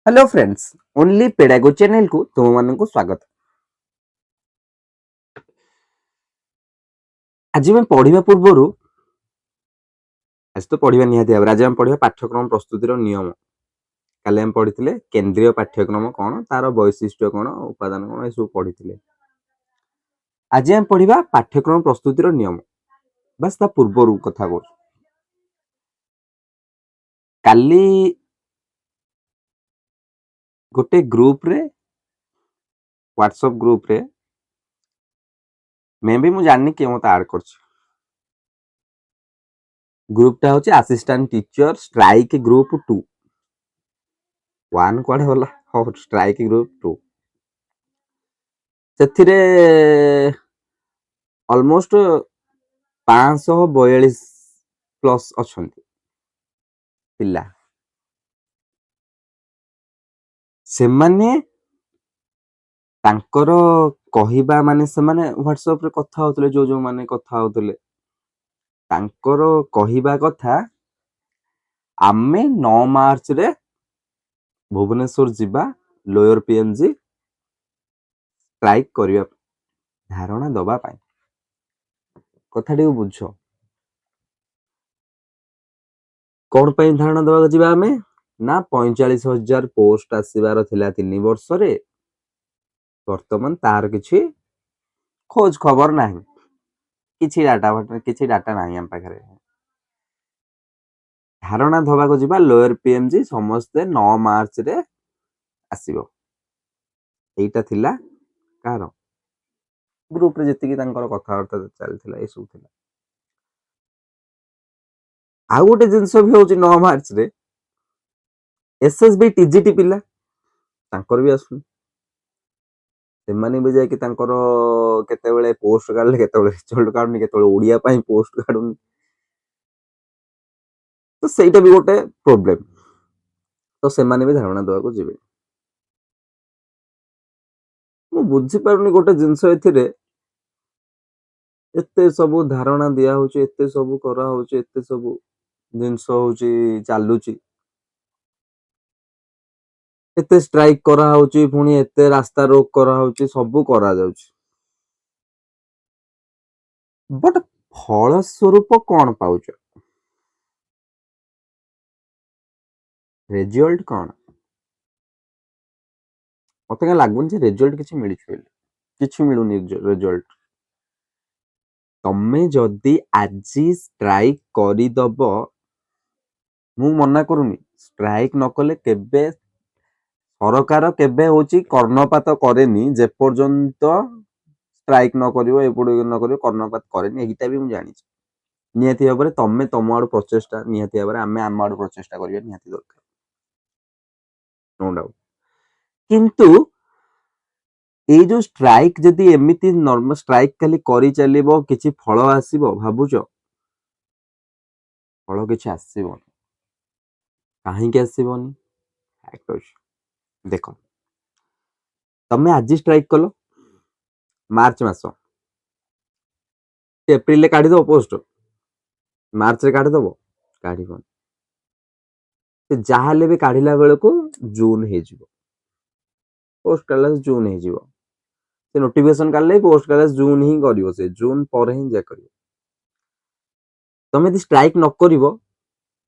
Hello friends only पेडागो channel को तुम मान को स्वागत। आज मैं पढ़िबा पूर्व आज तो पढ़िबा निहाती भाव आज हम पढ़िबा पाठ्यक्रम प्रस्तुतिर नियम। काले हम पढ़िथिले केंद्रीय पाठ्यक्रम कौन तार वैशिष्ट्य कौन उपादान कौन ए सब पढ़िथिले। आज हम पढ़िबा पाठ्यक्रम प्रस्तुतिर नियम बस ता पूर्व कथा को काली गोटे ग्रुप रे व्हाट्सएप ग्रुप रे मे भी मु जाननी के मत ऐड करछ। ग्रुप टा होची assistant teacher strike group 2 1 code होला हो स्ट्राइक ग्रुप 2 ସେଥିରେ ऑलमोस्ट 542 प्लस अछंती पिला से माने तांकर कहिबा माने से माने व्हाट्सएप रे कथा होतले जो माने कथा होतले तांकर कहिबा कथा आमे 9 मार्च रे भुवनेश्वर जिबा लोअर पीएमजी स्ट्राइक करिया धारणा दबा पाई कथाटी को बुझो कोन पई धारणा दबा जिबा आमे ना 45,000 पोस्ट आसीबार थिला 3 वर्ष रे वर्तमान तार किछि खोज खबर नाही किछि डाटा नाही हम पाखरे धारणा दबा को जिबा लोअर पीएमजी समस्त 9 मार्च रे आसीबो एटा थिला कार ग्रुप रे जति की तांकर कथावार्ता चलथिला ए सब थिला। आ गोटे जिंस भी होची 9 मार्च रे एसएसबी टीजीटी पिला तांकर भी आसु से माने भी जाय कि तांकर केते बेले पोस्ट काढले केते बेले रिजल्ट काढुनी केते बेले ओडिया पई पोस्ट काढुनी तो सेटा भी गोटे प्रॉब्लम तो से माने भी धारणा दवा को जिवे मु बुझी पारुनी गोटे जिंस एथिरे एते सब धारणा दिया होची एते सब करा होची एते सब जिंस होची चालुची एते स्ट्राइक करा होची पुनी एते रास्ता रोक करा होची सब करा जाउची बट फल स्वरूप कौन पाउच रिजल्ट कौन मते का लागुन जे रिजल्ट किछि मिली छल किछि मिलुनी रिजल्ट तमे जदी आजी स्ट्राइक करि दबो मु मना करूनी स्ट्राइक न कले केबे सरकार केबे होची कर्णपात करेनी जे पर्यंत स्ट्राइक न करिवो एपुड न करिवो कर्णपात करेनी एटा भी मु जानि नियति भाबरे तमे तम आड़ प्रचेष्टा नियति भाबरे आमे आम आड़ प्रचेष्टा करिया नियति दरकार नो डाउट किंतु ए जो स्ट्राइक जदी एमिति नॉर्मल स्ट्राइक खाली करि चलिबो किछि फल आसीबो भाबुचो फल किछि आसीबो काहे के आसीबोनी फैक्ट अछि देखो तमे आज स्ट्राइक कलो मार्च मास एप्रिल रे काढी दो पोस्ट मार्च रे काढी दबो काढीबो से जाहाले भी काढिला बेले को जून हे जिवो पोस्ट काढला जून हे जिवो से नोटिफिकेशन काढले पोस्ट काढला जून ही करिवो से जून पर ही जे करिवो तमे यदि स्ट्राइक न करिवो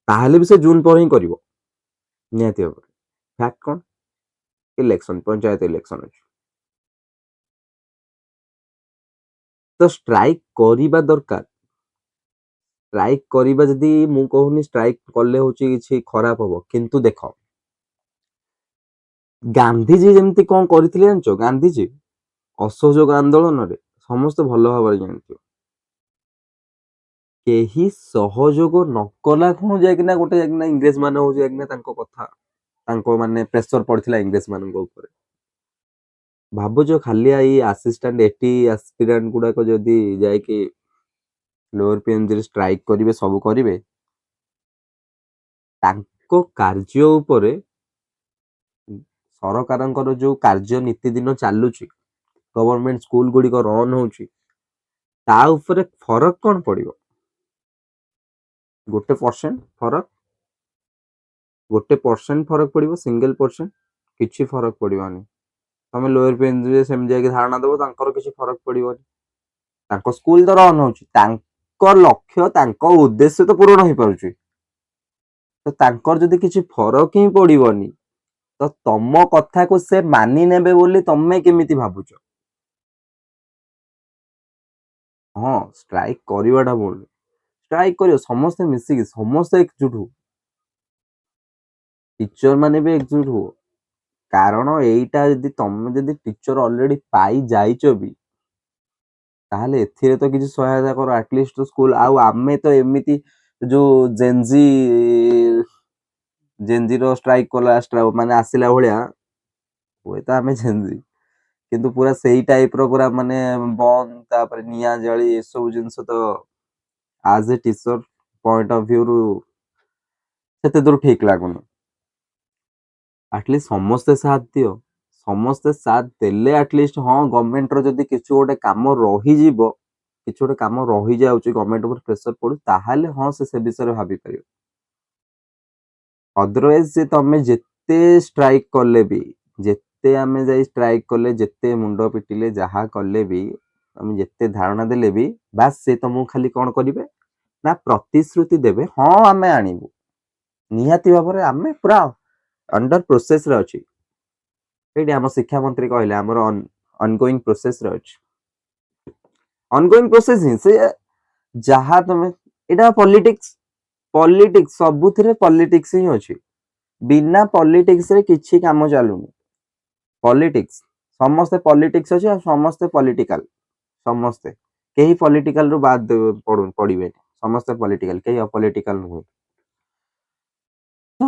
ताहाले भी से जून पर ही करिवो नियति भाबरे फैक्ट कोन इलेक्शन पंचायत इलेक्शन अछि तो स्ट्राइक करिबा दरकार स्ट्राइक करिबा जदी मु कहूनी स्ट्राइक कले होची किछि खराब होबो किंतु देखो गांधी जी जेमती कोन करिथिले जानचो गांधी जी असहयोग आंदोलन रे समस्त भलो भाबरे जानथियो केही सहयोग न कला कोन जायकिना गोटे जायकिना इंग्रेज माने हो जायकिना तांको कथा तांको माने प्रेशर पड़थिला इंग्रेज मानन को ऊपर भाबो जो खाली आई असिस्टेंट एटी एस्पिरेंट गुडा को जदी जाय कि लोअर पीएमजी स्ट्राइक करिवे सब करिवे तांको कार्य ऊपर सरकारंकर जो कार्य नीति दिन चालुची गवर्नमेंट स्कूल गुडी को रन होची ता ऊपर फरक कोन पड़िबो 1% फरक ଗୋଟେ % ଫରक ପଡିବ, ସିଙ୍ଗଲ %, କିଛି ଫରକ ପଡିବନି। ତମେ ଲୋୟର ପେନ୍ରେ ସେମିତି ଯାଇକି ଧାରଣା ଦବ, ତାଙ୍କର କିଛି ଫରକ ପଡିବନି। ତାଙ୍କ ସ୍କୁଲ ତ ରନ୍ ହଉଛି, ତାଙ୍କ ଲକ୍ଷ୍ୟ ତାଙ୍କ ଉଦ୍ଦେଶ୍ୟ ତ ପୂରଣ ହେଇପାରୁଛି, ତ ତାଙ୍କର ଯଦି କିଛି ଫରକ ହିଁ ପଡିବନି ତ ତମ କଥାକୁ ସେ ମାନି ନେବେ ବୋଲି ତମେ କେମିତି ଭାବୁଛ? ହଁ, ଷ୍ଟ୍ରାଇକ୍ କରିବାଟା ଭୁଲ। ଷ୍ଟ୍ରାଇକ୍ କରିବ ସମସ୍ତେ ମିଶିକି, ସମସ୍ତେ ଏକଜୁଟ ହଉ, ଟିଚର ମାନେ ବି ଏକଜୁଟ ହୁଅ। କାରଣ ଏଇଟା ଯଦି ତମେ ଯଦି ଟିଚର ଅଲରେଡି ପାଇ ଯାଇଛ ବି, ତାହେଲେ ଏଥିରେ ତ କିଛି ସହାୟତା କର ଆଟଲିଷ୍ଟ ସ୍କୁଲ। ଆଉ ଆମେ ତ ଏମିତି ଯୋଉ ଜେନଜିର ଷ୍ଟ୍ରାଇକ୍ କଲା ମାନେ ଆସିଲା ଭଳିଆ, ହୁଏତ ଆମେ ଜେନଜି କିନ୍ତୁ ପୁରା ସେଇ ଟାଇପ ର ପୁରା ମାନେ ବନ୍ଦ, ତାପରେ ନିଆଁ ଜାଳି, ଏସବୁ ଜିନିଷ ତ ଆଜ ଏ ଟିଚର ପଏଣ୍ଟ ଅଫ ଭ୍ୟୁ ରୁ ସେତେ ଦୂର ଠିକ ଲାଗୁନି। ଆଟଲିଷ୍ଟ ସମସ୍ତେ ସାଥ ଦିଅ, ସମସ୍ତେ ସାଥ ଦେଲେ ଆଟଲିଷ୍ଟ ହଁ ଗଭର୍ଣ୍ଣମେଣ୍ଟର ଯଦି କିଛି ଗୋଟେ କାମ ରହିଯିବ, କିଛି ଗୋଟେ କାମ ରହିଯାଉଛି, ଗଭର୍ଣ୍ଣମେଣ୍ଟ ଉପରେ ପ୍ରେସର ପଡୁ, ତାହେଲେ ହଁ ସେ ବିଷୟରେ ଭାବିପାରିବ। ଅଦରୱାଇଜ ତମେ ଯେତେ ଷ୍ଟ୍ରାଇକ୍ କଲେ ବି, ଯେତେ ଆମେ ଯାଇ ଷ୍ଟ୍ରାଇକ୍ କଲେ, ଯେତେ ମୁଣ୍ଡ ପିଟିଲେ, ଯାହା କଲେ ବି, ତମେ ଯେତେ ଧାରଣା ଦେଲେ ବି, ବାସ୍ ସେ ତମକୁ ଖାଲି କଣ କରିବେ ନା ପ୍ରତିଶ୍ରୁତି ଦେବେ, ହଁ ଆମେ ଆଣିବୁ, ନିହାତି ଭାବରେ ଆମେ ପୁରା ଅଣ୍ଡର ପ୍ରୋସେସରେ ଅଛି। ସେଇଠି ଆମ ଶିକ୍ଷା ମନ୍ତ୍ରୀ କହିଲେ ଆମର ଅନଗୋଇଂ ପ୍ରୋସେସରେ ଅଛି। ଅନଗୋଇଂ ପ୍ରୋସେସ ହିଁ ସେ ଯାହା ତମେ, ଏଇଟା ପଲିଟିକ୍ସ ସବୁଥିରେ ପଲିଟିକ୍ସ ହିଁ ଅଛି। ବିନା ପଲିଟିକ୍ସ ରେ କିଛି କାମ ଚାଲୁନି। ପଲିଟିକ୍ସ, ସମସ୍ତେ ପଲିଟିକ୍ସ ଅଛି, ଆଉ ସମସ୍ତେ ପଲିଟିକାଲ, ସମସ୍ତେ, କେହି ପଲିଟିକାଲ ରୁ ବାଦ ପଡିବେନି, ସମସ୍ତେ ପଲିଟିକାଲ, କେହି ଅପଲିଟିକାଲ ନୁହେଁ। ତ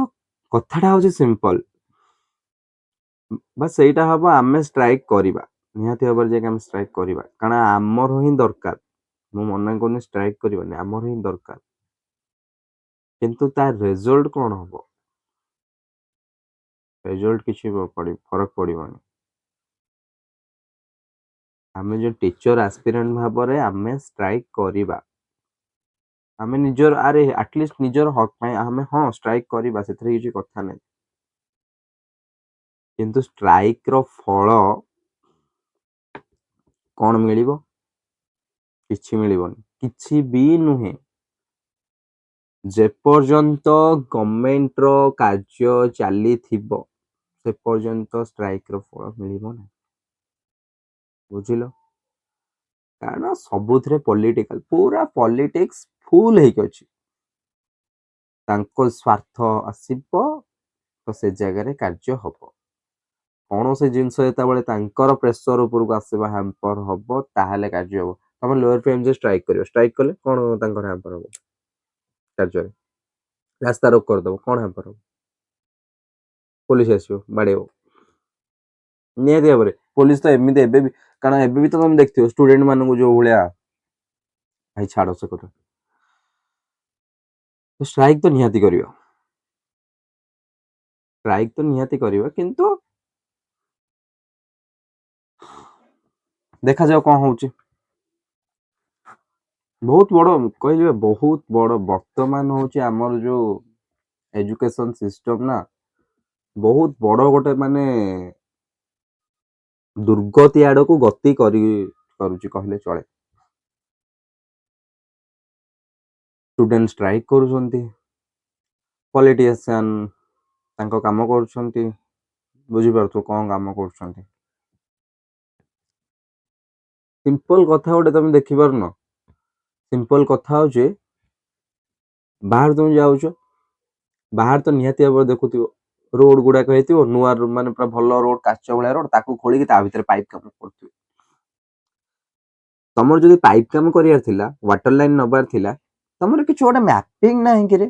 କଥାଟା ହଉଛି ସିମ୍ପଲ, ବାସ୍ ସେଇଟା ହବ, ଆମେ ଷ୍ଟ୍ରାଇକ୍ କରିବା, ନିହାତି ଭାବରେ ଯାଇକି ଆମେ ଷ୍ଟ୍ରାଇକ୍ କରିବା, କାରଣ ଆମର ହିଁ ଦରକାର। ମୁଁ ମନା କରୁନି ଷ୍ଟ୍ରାଇକ୍ କରିବାନି, ଆମର ହିଁ ଦରକାର, କିନ୍ତୁ ତା ରେଜଲ୍ଟ କଣ ହବ, ରେଜଲ୍ଟ କିଛି ଫରକ ପଡିବନି। ଆମେ ଯୋଉ ଟିଚର ଆସ୍ପିରାଣ୍ଟ ଭାବରେ ଆମେ ଷ୍ଟ୍ରାଇକ୍ କରିବା, ଆମେ ନିଜର ଆଟଲିଷ୍ଟ ନିଜର ହକ୍ ପାଇଁ ଆମେ ହଁ ଷ୍ଟ୍ରାଇକ୍ କରିବା, ସେଥିରେ କିଛି କଥା ନାହିଁ, କିନ୍ତୁ ଷ୍ଟ୍ରାଇକ୍ ର ଫଳ କଣ ମିଳିବ? କିଛି ମିଳିବନି, କିଛି ବି ନୁହେଁ। ଯେପର୍ଯ୍ୟନ୍ତ ଗଭର୍ଣ୍ଣମେଣ୍ଟ ର କାର୍ଯ୍ୟ ଚାଲିଥିବ ସେ ପର୍ଯ୍ୟନ୍ତ ଷ୍ଟ୍ରାଇକ୍ ର ଫଳ ମିଳିବ ନାହିଁ, ବୁଝିଲ? କାରଣ ସବୁଥିରେ ପଲିଟିକାଲ, ପୁରା ପଲିଟିକ୍ସ ଫୁଲ ହେଇକି ଅଛି। ତାଙ୍କ ସ୍ୱାର୍ଥ ଆସିବ ତ ସେ ଜାଗାରେ କାର୍ଯ୍ୟ ହବ। କୌଣସି ଜିନିଷ ଯେତେବେଳେ ତାଙ୍କର ପ୍ରେସର ଉପରକୁ ଆସିବ, ହ୍ୟାମ୍ପର ହବ, ତାହେଲେ କାର୍ଯ୍ୟ ହବ। ତମେ ଲୋୟର ପିଏମଜି ଷ୍ଟ୍ରାଇକ୍ କରିବ, ଷ୍ଟ୍ରାଇକ୍ କଲେ କଣ ତାଙ୍କର ହ୍ୟାମ୍ପର ହବ? କାର୍ଯ୍ୟରେ ରାସ୍ତା ରୋକ କରିଦବ, କଣ ହ୍ୟାମ୍ପର ହବ? ପୋଲିସ ଆସିବ, ବାଡେଇବ, ନିହାତି ଭାବରେ। ପୋଲିସ ତ ଏମିତି ଏବେ ବି, କାରଣ ଏବେ ବି ତ ତମେ ଦେଖିଥିବ ଷ୍ଟୁଡେଣ୍ଟ ମାନଙ୍କୁ ଯୋଉ ଭଳିଆ, ଭାଇ ଛାଡ ସେ କଥା। ଷ୍ଟ୍ରାଇକ୍ ତ ନିହାତି କରିବ, ଷ୍ଟ୍ରାଇକ୍ ତ ନିହାତି କରିବ, କିନ୍ତୁ ଦେଖାଯାଉ କଣ ହଉଛି। ବହୁତ ବଡ କହିଲି, ବହୁତ ବଡ ବର୍ତ୍ତମାନ ହଉଛି ଆମର ଯୋଉ ଏଜୁକେସନ ସିଷ୍ଟମ ନା, ବହୁତ ବଡ ଗୋଟେ ମାନେ ଦୁର୍ଗତି ଆଡକୁ ଗତି କରୁଛି କହିଲେ ଚଳେ। ଷ୍ଟୁଡେଣ୍ଟ ଷ୍ଟ୍ରାଇକ୍ କରୁଛନ୍ତି, ପଲିଟିସିଆନ ତାଙ୍କ କାମ କରୁଛନ୍ତି, ବୁଝିପାରୁଥିବ କଣ କାମ କରୁଛନ୍ତି। ସିମ୍ପଲ କଥା ଗୋଟେ ତମେ ଦେଖିପାରୁନ, ସିମ୍ପଲ କଥା ହଉଛି, ବାହାରେ ତମେ ଯାଉଛ, ବାହାରେ ତ ନିହାତି ଭାବରେ ଦେଖୁଥିବ ରୋଡ ଗୁଡାକ ହେଇଥିବ, ନୂଆ ମାନେ ପୁରା ଭଲ ରୋଡ, କାଚ ଭଳିଆ ରୋଡ, ତାକୁ ଖୋଳିକି ତା ଭିତରେ ପାଇପ୍ କାମ କରୁଥିବେ। ତମର ଯଦି ପାଇପ୍ କାମ କରିବାର ଥିଲା, ୱାଟର ଲାଇନ ନବାର ଥିଲା, ତମର କିଛି ଗୋଟେ ମ୍ୟାପିଂ ନାହିଁ କିରେ,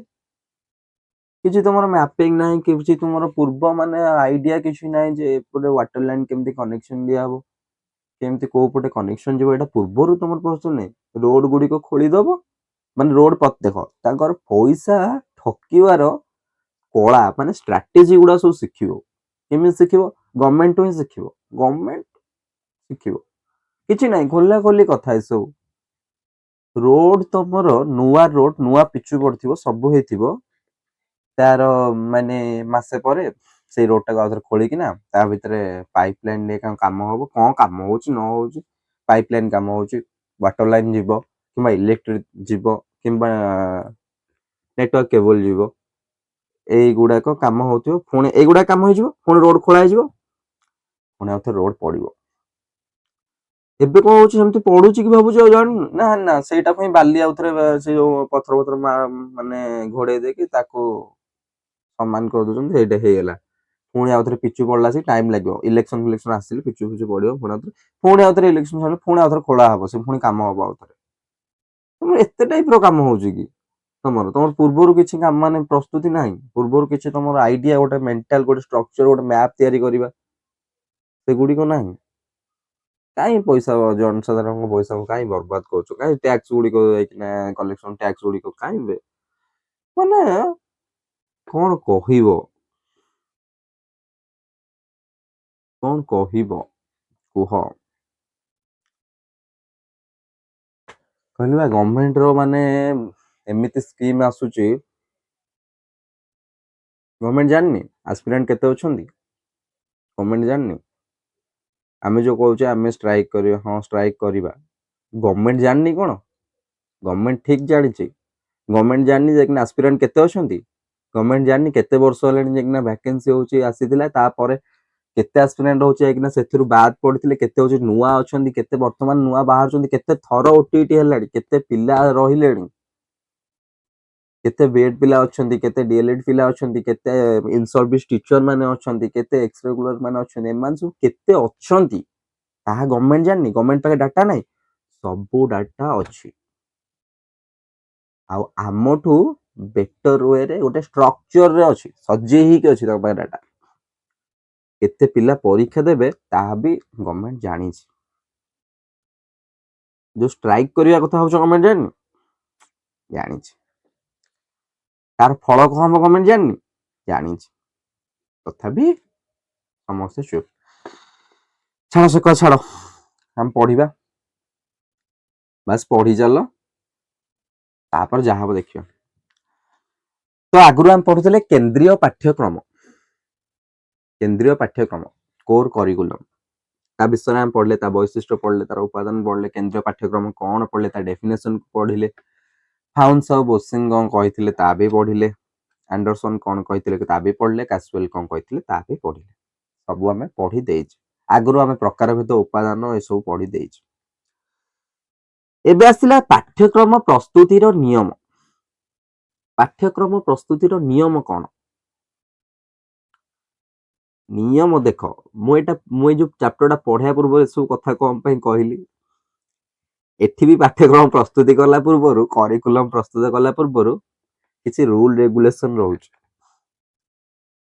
କିଛି ତମର ମ୍ୟାପିଂ ନାହିଁ, କିଛି ତୁମର ପୂର୍ବ ମାନେ ଆଇଡିଆ କିଛି ନାହିଁ ଯେ ଏପଟେ ୱାଟର ଲାଇନ କେମିତି କନେକ୍ସନ ଦିଆହବ, କେମିତି କୋଉ ପଟେ କନେକ୍ସନ ଯିବ, ଏଇଟା ପୂର୍ବରୁ ତମର ପ୍ରଶ୍ନ ନାହିଁ। ରୋଡ ଗୁଡିକ ଖୋଳିଦବ, ମାନେ ରୋଡ ଦେଖ, ତାଙ୍କର ପଇସା ଠକିବାର କଳା ମାନେ ଷ୍ଟ୍ରାଟେଜି ଗୁଡା ସବୁ ଶିଖିବ। କେମିତି ଶିଖିବ? ଗଭର୍ଣ୍ଣମେଣ୍ଟ ହିଁ ଶିଖିବ, ଗଭର୍ଣ୍ଣମେଣ୍ଟ ଶିଖିବ, କିଛି ନାହିଁ, ଖୋଲା ଖୋଲି କଥା ଏସବୁ। ରୋଡ ତମର ନୂଆ ରୋଡ, ନୂଆ ପିଚୁ ପଡିଥିବ, ସବୁ ହେଇଥିବ, ତାର ମାନେ ମାସେ ପରେ ସେଇ ରୋଡଟାକୁ ଆଉଥରେ ଖୋଳିକିନା ତା ଭିତରେ ପାଇପ ଲାଇନ କାମ ହବ, କଣ କାମ ହଉଛି ନ ହଉଛି, ପାଇପ ଲାଇନ କାମ ହଉଛି, ୱାଟର ଲାଇନ ଯିବ କିମ୍ବା ଇଲେକ୍ଟ୍ରିକ ଯିବ କିମ୍ବା ନେଟୱାର୍କ କେବଲ ଯିବ, ଏଇଗୁଡାକ କାମ ହଉଥିବ, ପୁଣି ଏଇଗୁଡାକ କାମ ହେଇଯିବ, ପୁଣି ରୋଡ ଖୋଳା ହେଇଯିବ, ପୁଣି ଆଉଥରେ ରୋଡ ପଡିବ। ଏବେ କଣ ହଉଛି ସେମିତି ପଡୁଛି କି ଭାବୁଛି ଆଉ ଜାଣିନୁ ନା ନା, ସେଇଟା ପାଇଁ ବାଲି ଆଉଥରେ ସେ ଯୋଉ ପଥର ପଥର ମାନେ ଘୋଡେଇ ଦେଇକି ତାକୁ ସମାନ କରିଦଉଛନ୍ତି, ସେଇଟା ହେଇଗଲା। ପୁଣି ଆଉଥରେ ପିଚୁ ପଡିଲା, ସେ ଟାଇମ ଲାଗିବ, ଇଲେକ୍ସନ ଫିଲେକ୍ସନ ଆସିଲେ ପିଚୁ ଫିଚୁ ପଡିବ, ପୁଣି ଆଉଥରେ ଇଲେକ୍ସନ ସରିଲେ ପୁଣି ଆଉଥରେ ଖୋଳା ହବ, ସେ ପୁଣି କାମ ହବ ଆଉଥରେ। ତମର ଏତେ ଟାଇପ ର କାମ ହଉଛି କି ତମର ପୂର୍ବରୁ କିଛି କାମ ମାନେ ପ୍ରସ୍ତୁତି ନାହିଁ, ପୂର୍ବରୁ କିଛି ତମର ଆଇଡିଆ, ଗୋଟେ ମେଣ୍ଟାଲ, ଗୋଟେ ଷ୍ଟ୍ରକ୍ଚର, ଗୋଟେ ମ୍ୟାପ ତିଆରି କରିବା, ସେଗୁଡିକ ନାହିଁ। କାହିଁ ପଇସା, ଜନସାଧାରଣଙ୍କ ପଇସାକୁ କାହିଁ ବର୍ବାଦ କରୁଛ, କାହିଁ ଟ୍ୟାକ୍ସ ଗୁଡିକ ଯାଇକିନା କଲେକ୍ସନ ଟ୍ୟାକ୍ସ ଗୁଡିକ କାହିଁ ମାନେ କଣ କହିବ, କଣ କହିବ କୁହ। କହିଲି ବା ଗଭର୍ଣମେଣ୍ଟ ର ମାନେ ଏମିତି ସ୍କିମ୍ ଆସୁଛି, ଗଭର୍ଣମେଣ୍ଟ ଜାଣିନି ଆସ୍ପିରାଣ୍ଟ କେତେ ଅଛନ୍ତି, ଗଭର୍ଣମେଣ୍ଟ ଜାଣିନି। ଆମେ ଯୋଉ କହୁଛେ ଆମେ ଷ୍ଟ୍ରାଇକ କରିବା, ହଁ ଷ୍ଟ୍ରାଇକ କରିବା, ଗଭର୍ଣମେଣ୍ଟ ଜାଣିନି କଣ, ଗଭର୍ଣମେଣ୍ଟ ଠିକ ଜାଣିଛି। ଗଭର୍ଣମେଣ୍ଟ ଜାଣିନି ଯାଇକିନା ଆସ୍ପିରାଣ୍ଟ କେତେ ଅଛନ୍ତି, ଗଭର୍ଣମେଣ୍ଟ ଜାଣିନି କେତେ ବର୍ଷ ହେଲାଣି ଯାଇକିନା ଭ୍ୟାକେନ୍ସି ହଉଛି ଆସିଥିଲା, ତାପରେ କେତେ ଆସ୍ପିରାଣ୍ଟ ହଉଛି ଯାଇକିନା ସେଥିରୁ ବାଦ ପଡିଥିଲେ, କେତେ ହଉଛି ନୂଆ ଅଛନ୍ତି, କେତେ ବର୍ତ୍ତମାନ ନୂଆ ବାହାରୁଛନ୍ତି, କେତେ ଥର ଓଟିଇଟି ହେଲାଣି, କେତେ ପିଲା ରହିଲେଣି, କେତେ ବିଏଡ୍ ପିଲା ଅଛନ୍ତି, କେତେ ଡିଏଲଏଡ୍ ପିଲା ଅଛନ୍ତି, କେତେ ଇନ୍ ସର୍ଭିସ ଟିଚର ମାନେ ଅଛନ୍ତି, କେତେ ଏକ୍ସ ରେଗୁଲାର ମାନେ ଅଛନ୍ତି, ଏମାନେ ସବୁ କେତେ ଅଛନ୍ତି ତାହା ଗଭର୍ଣମେଣ୍ଟ ଜାଣିନି, ଗଭର୍ଣମେଣ୍ଟ ପାଖେ ଡାଟା ନାହିଁ, ସବୁ ଡାଟା ଅଛି। ଆଉ ଆମଠୁ ବେଟର ୱେରେ ଗୋଟେ ଷ୍ଟ୍ରକ୍ଚରରେ ଅଛି, ସଜେଇ ହେଇକି ଅଛି ତାଙ୍କ ପାଖେ ଡାଟା। କେତେ ପିଲା ପରୀକ୍ଷା ଦେବେ ତାହା ବି ଗଭର୍ଣମେଣ୍ଟ ଜାଣିଛି। ଯୋଉ ଷ୍ଟ୍ରାଇକ କରିବା କଥା ହଉଛି ଗଭର୍ଣମେଣ୍ଟ ଜାଣିନି, ଜାଣିଛି। ତାର ଫଳ କଣ ହବ ଗଭର୍ଣମେଣ୍ଟ ଜାଣିନି, ଜାଣିଛି। ତଥାପି ସମସ୍ତେ ଚୁପ୍। ଛାଡ଼ ସେ କଥା ଛାଡ଼, ଆମେ ପଢିବା, ବାସ୍ ପଢି ଚାଲ, ତାପରେ ଯାହା ହବ ଦେଖିବା। ତ ଆଗରୁ ଆମେ ପଢୁଥିଲେ କେନ୍ଦ୍ରୀୟ ପାଠ୍ୟକ୍ରମ, କେନ୍ଦ୍ରୀୟ ପାଠ୍ୟକ୍ରମ କୋର କରିକୁଲମ, ତା ବିଷୟରେ ଆମେ ପଢିଲେ, ତା ବୈଶିଷ୍ଟ୍ୟ ପଢିଲେ, ତାର ଉପାଦାନ ପଢିଲେ, କେନ୍ଦ୍ରୀୟ ପାଠ୍ୟକ୍ରମ କଣ ପଢିଲେ, ତା ଡେଫିନେସନ ପଢିଲେ, ଫାଉନ୍ସ ଆଉ ବୋସିଂ କଣ କହିଥିଲେ ତା ବି ପଢିଲେ, ଆଣ୍ଡରସନ କଣ କହିଥିଲେ ତା ବି ପଢିଲେ, କାସୱେଲ କଣ କହିଥିଲେ ତା ବି ପଢିଲେ, ସବୁ ଆମେ ପଢି ଦେଇଛୁ। ଆଗରୁ ଆମେ ପ୍ରକାରଭେଦ, ଉପାଦାନ ଏସବୁ ପଢି ଦେଇଛୁ। ଏବେ ଆସିଲା ପାଠ୍ୟକ୍ରମ ପ୍ରସ୍ତୁତିର ନିୟମ। ପାଠ୍ୟକ୍ରମ ପ୍ରସ୍ତୁତିର ନିୟମ କଣ? ନିୟମ ଦେଖ, ମୁଁ ଏଇ ଯୋଉ ଚାପ୍ଟରଟା ପଢିବା ପୂର୍ବରୁ ଏସବୁ କଥା କଣ ପାଇଁ କହିଲି, ଏଠି ବି ପାଠ୍ୟକ୍ରମ ପ୍ରସ୍ତୁତି କଲା ପୂର୍ବରୁ, କରିକୁଲମ ପ୍ରସ୍ତୁତ କଲା ପୂର୍ବରୁ କିଛି ରୁଲ ରେଗୁଲେସନ ରହୁଛି।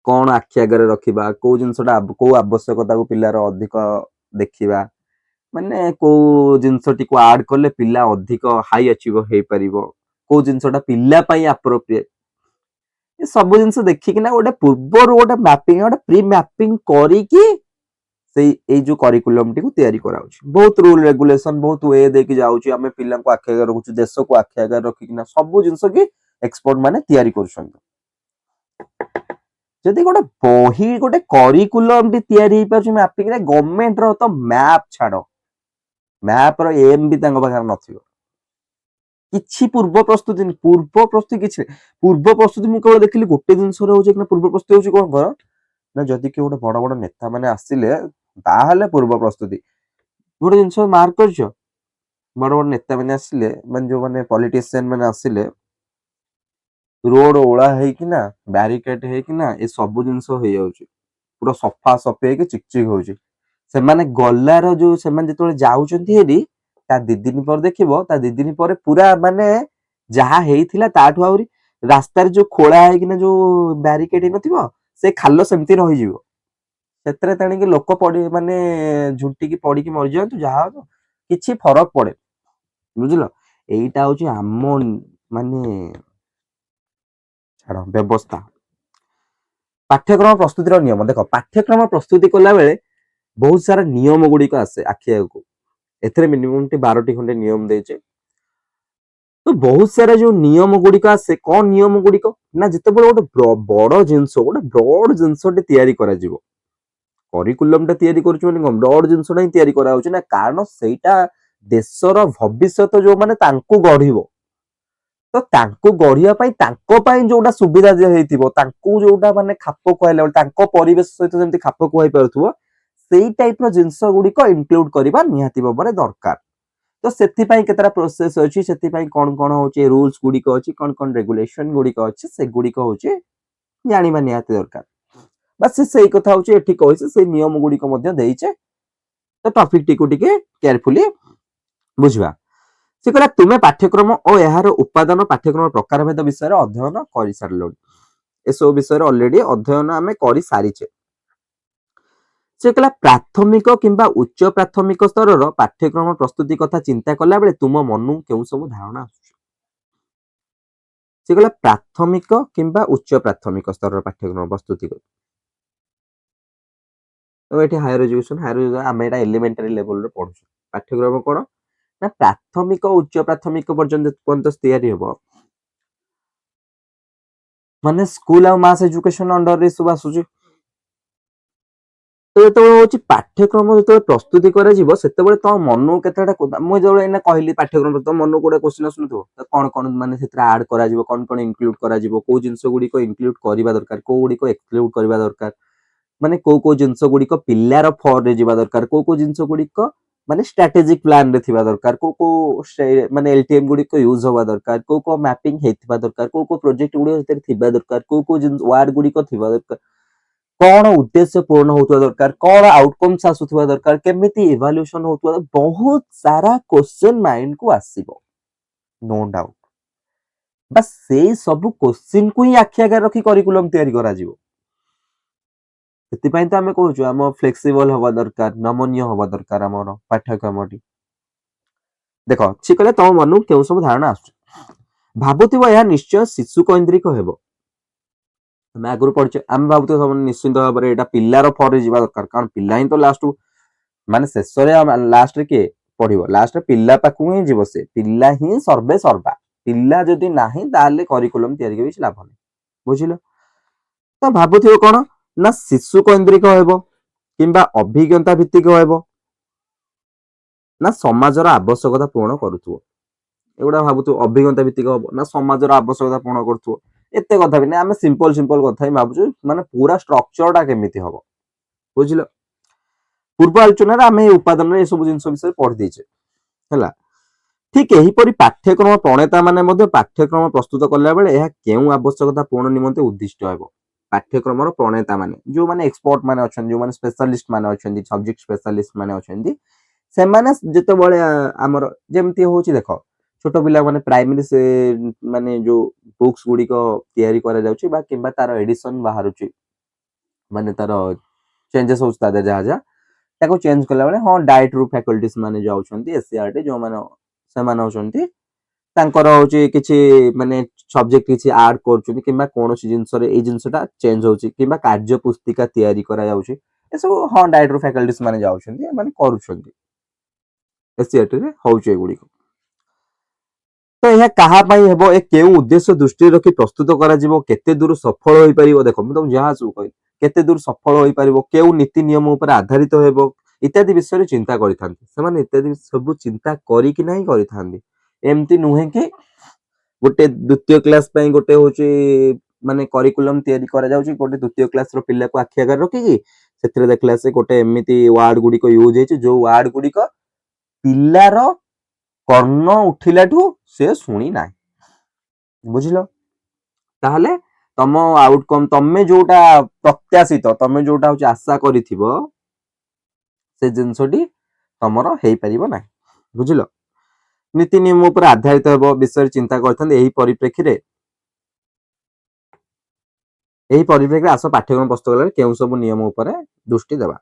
କଣ ଆଖି ଆଗରେ ରଖିବା, କୋଉ ଜିନିଷଟା କୋଉ ଆବଶ୍ୟକତାକୁ ପିଲାର ଅଧିକ ଦେଖିବା, ମାନେ କୋଉ ଜିନିଷଟିକୁ ଆଡ କଲେ ପିଲା ଅଧିକ ହାଇ ଅଚିଭର ହେଇପାରିବ, କୋଉ ଜିନିଷଟା ପିଲା ପାଇଁ ଆପ୍ରୋପ୍ରିଏଟ, ଏ ସବୁ ଜିନିଷ ଦେଖିକିନା ଗୋଟେ ପୂର୍ବରୁ ଗୋଟେ ମ୍ୟାପିଂ, ଗୋଟେ ପ୍ରି ମ୍ୟାପିଂ କରିକି ସେଇ ଏଇ ଯୋଉ କରିକୁଲମଟିକୁ ତିଆରି କରାଉଛି। ବହୁତ ରୁଲ ରେଗୁଲେସନ, ବହୁତ ୱେ ଦେଇକି ଯାଉଛି, ଆମେ ପିଲାଙ୍କୁ ଆଖି ଆଗରେ ରଖୁଛୁ, ଦେଶକୁ ଆଖି ଆଗରେ ରଖିକିନା ସବୁ ଜିନିଷ କି ଏକ୍ସପର୍ଟ ମାନେ ତିଆରି କରୁଛନ୍ତି। ଯଦି ଗୋଟେ ବହି, ଗୋଟେ କରିକୁଲମ ବି ତିଆରି ହେଇପାରୁଛି ମ୍ୟାପିଂରେ, ଗଭର୍ଣମେଣ୍ଟ ର ତ ମ୍ୟାପ ଛାଡ, ମ୍ୟାପ ର ଏମ ବି ତାଙ୍କ ପାଖରେ ନଥିବ। କିଛି ପୂର୍ବ ପ୍ରସ୍ତୁତି, ପୂର୍ବ ପ୍ରସ୍ତୁତି କିଛି, ପୂର୍ବ ପ୍ରସ୍ତୁତି ମୁଁ କେବଳ ଦେଖିଲି ଗୋଟେ ଜିନିଷରେ ହଉଛି କି ପୂର୍ବ ପ୍ରସ୍ତୁତି ହଉଛି କଣ କର ନା, ଯଦି କିଏ ଗୋଟେ ବଡ ବଡ ନେତା ମାନେ ଆସିଲେ ତାହେଲେ ପୂର୍ବ ପ୍ରସ୍ତୁତି। ଗୋଟେ ଜିନିଷ ମାର୍କ କରିଛ, ବଡ ବଡ ନେତା ମାନେ ଆସିଲେ, ମାନେ ଯୋଉମାନେ ପଲିଟିସିଆନ ମାନେ ଆସିଲେ, ରୋଡ ଓଳା ହେଇକିନା, ବ୍ୟାରିକେଡ ହେଇକିନା, ଏ ସବୁ ଜିନିଷ ହେଇଯାଉଛି, ପୁରା ସଫା ସଫି ହେଇକି ଚିକଚିକ ହଉଛି। ସେମାନେ ଗଲାର ଯୋଉ, ସେମାନେ ଯେତେବେଳେ ଯାଉଛନ୍ତି ହେରି, ତା 2 ଦିନ ପରେ ଦେଖିବ, ତା 2 ଦିନ ପରେ ପୁରା ମାନେ ଯାହା ହେଇଥିଲା ତାଠୁ ଆହୁରି, ରାସ୍ତାରେ ଯୋଉ ଖୋଳା ହେଇକିନା ଯୋଉ ବ୍ୟାରିକେଡ ହେଇନଥିବ, ସେ ଖାଲ ସେମିତି ରହିଯିବ, ସେଥିରେ ତେଣିକି ଲୋକ ପଡି, ମାନେ ଝୁଣ୍ଟିକି ପଡିକି ମରିଯାଆନ୍ତୁ, ଯାହା ହବ କିଛି ଫରକ ପଡେ, ବୁଝିଲ। ଏଇଟା ହଉଛି ଆମ ମାନେ ଛାଡ ବ୍ୟବସ୍ଥା। ପାଠ୍ୟକ୍ରମ ପ୍ରସ୍ତୁତିର ନିୟମ ଦେଖ, ପାଠ୍ୟକ୍ରମ ପ୍ରସ୍ତୁତି କଲା ବେଳେ ବହୁତ ସାରା ନିୟମ ଗୁଡିକ ଆସେ ଆଖି ଆଗକୁ। ଏଥିରେ ମିନିମମ୍ 12ଟି ଖଣ୍ଡେ ନିୟମ ଦେଇଛି। तो बहुत सारा जो नियम गुड़िक आसे कौन नियम गुड़िक ना जिते गोटे बड़ जिनस गोटे ब्रॉड जिनसटे तैयारी करा जिवो करिकुलम तैयारी करुछु माने कम ब्रॉड जिनसटा ही तैयारी करा होछि ना कारण सेटा देशर भविष्यत जो माने तांकु गढिबो तो तांकु गढ़िया पाई तांको पाई जोटा सुविधा जे हेतिबो तांकु जोटा माने खाप खुआइला तांको परिवेश सहित जेमति खाप खुआई पारुथबो सेई टाइप रो जिंस गुड़िक इनक्लूड करबा निहाती भाबरे दरकार तो सेति पाई केतरा प्रोसेस अछि सेति पाई कोन कोन होछि रूल्स गुड़िक अछि कोन कोन रेगुलेशन गुड़िक अछि से गुड़िक होछि जानिबा निहाती दरकार बस सेई कथा होछि एठी कहिसे से नियम गुड़िक मध्ये देइछे तो टॉपिक टिकु टिके केयरफुली बुझबा से कहला तुमे पाठ्यक्रम और यार उपादान पाठ्यक्रम प्रकारभेद विषय अध्ययन कर सारे एसबू विषय ऑलरेडी अध्ययन आम कर सारीचे से कहला प्राथमिक किंबा उच्च प्राथमिक स्तर पाठ्यक्रम प्रस्तुति कथा चिंता कला बेले तुम मन केउ सब धारणा से कहला प्राथमिक किंबा उच्च प्राथमिक स्तर पाठ्यक्रम प्रस्तुति तो ये हायर एजुकेशन आम एटा एलिमेंटरी लेवल रे पढु पाठ्यक्रम कोन ना प्राथमिक उच्च प्राथमिक पर्यंत तैयारी हम माने स्कूल आ मास एजुकेशन अंडर रे सब आसुची तो तो होची पाठ्यक्रम जो प्रस्तुति करा जीवो सेते बेले तो मन केतेटा मु जो एना कहली पाठ्यक्रम तो मन कोडे क्वेश्चन सुनथो तो कोन कोन माने सेत्रा ऐड करा जीवो कोन कोन इंक्लूड करा जीवो को जिंस गुडी को इंक्लूड करबा दरकार को गुडी को एक्सक्लूड करबा दरकार माने को जिंस गुडी को पिल्लार फॉर रे जीवा दरकार को जिंस गुडी को माने स्ट्रेटेजिक प्लान रे थिबा दरकार को माने एलटीएम गुडी को यूज होबा दरकार को मैपिंग हेथिबा दरकार को प्रोजेक्ट गुडी हेते थिबा दरकार को जिंस वार्ड गुडी को थिबा दरकार कौन उद्देश्य पूर्ण होतुवा दरकार कौन आउटकम्स आसुथुवा दरकार केमिति इवैल्यूएशन होतुवा बहुत सारा क्वेश्चन माइंड को आसीबो नो डाउट बस से सब क्वेश्चन को ही आखि आगे रखी करिकुलम तैयारी करा जीवो सेति पई तो हमें कहूछु हम फ्लेक्सिबल होबा दरकार नमनीय होबा दरकार हमर पाठ्यक्रमटी देखो छि कहले तम मनु केउ सब धारणा आसु भाबुथिबो या निश्चय शिशु केंद्रिक हेबो मैं आगुरी पढ़े आम भावुत सब निश्चिंत भाव में यहाँ पिलार फर जा दरकार कारण पिला ही तो लास्ट माने शेष लास्ट किए पढ़ो लास्ट पिला पाक ही जीव से पिला ही सर्वे सर्वा पिला जदि नाही ताले करिकुलम तैयारी किसी लाभ नहीं बुझिल तो भाबुथिबो कौन ना शिशु केंद्रिक हेबो किंबा अभिज्ञता भित्तिक हेबो ना समाजर आवश्यकता पूर्ण करुथुबो एगुड़ा भाबुथिबो अभिज्ञता भित्तिक हेबो ना समाजर आवश्यकता पूर्ण करुथुबो एते कथा भी नहीं आम सिंपल सिंपल कथा ही भावुँ माने पूरा स्ट्रक्चरटा केमिति हम बुझिल पूर्व आलोचना आम उपादान ये सब जिन विषय पढ़ी देचे है ठीक यहीपरि पाठ्यक्रम प्रणेता माने पाठ्यक्रम प्रस्तुत कला बेले यह केउ आवश्यकता पूर्ण निमंते उद्दिष्ट हेबो पाठ्यक्रम प्रणेता माने जो माने एक्सपर्ट माने अछन जो माने स्पेशलिस्ट माने अछन सब्जेक्ट स्पेशलिस्ट माने अछन से माने जते बळे हमर जेमति होची देखो छोट पिला माने प्राइमरी से माने जो बुक्स गुडी को तैयारी करा जाउची बा किंबा तार एडिशन बाहरुची माने तार चेंजेस होउछ ता जा जा ताको चेंज कला बेले हां डाइट रू फैकल्टीज माने जाउछंती एससीआरटी जो माने से माने होछंती तांकर होची किछि माने सब्जेक्ट किछि ऐड करछुनी किंबा कोनोसी जिंस रे ए जिंसटा चेंज होउची किंबा कार्य पुस्तिका तैयारी करा जाउची ए सब हां डाइट रू फैकल्टीज माने जाउछंती माने करूछंती एससीआरटी रे होउची एगुडी तो यह कहा हेबो ए केउ उद्देश्य दृष्टि रखी प्रस्तुत करा जिवो केते दूर सफल होई परिबो देखो म तुम जहा सब कहि केते दूर सफल होई परिबो केउ नीति नियम ऊपर आधारित हेबो इत्यादि विषय चिंता करिथांती समान इत्यादि सब चिंता करी कि नहीं करिथांती एमती नुहे कि गोटे द्वितीय क्लास पई गोटे होची माने करिकुलम तैयारी करा जाउची गोटे द्वितीय क्लास रो पिल्ला को आखि आगर रखी कि सेतरे देखला से गोटे एमिति वर्ड गुडी को यूज हेची जो वर्ड गुडी को पिल्लार कर्ण उठिलाठू से शुणी ना बुझिल ताहले तम आउटकम तमे जोटा प्रत्याशित तमे जोटा होची आशा करिथिबो से जिंसटी तमरो हेई परिबो ना बुझिल नीति नियम ऊपर आधारित हेबो विषय चिंता करथन एही परिप्रेक्षी आस पाठ्यक्रम प्रस्तुत कले केउ सब नियम ऊपर दृष्टि देबा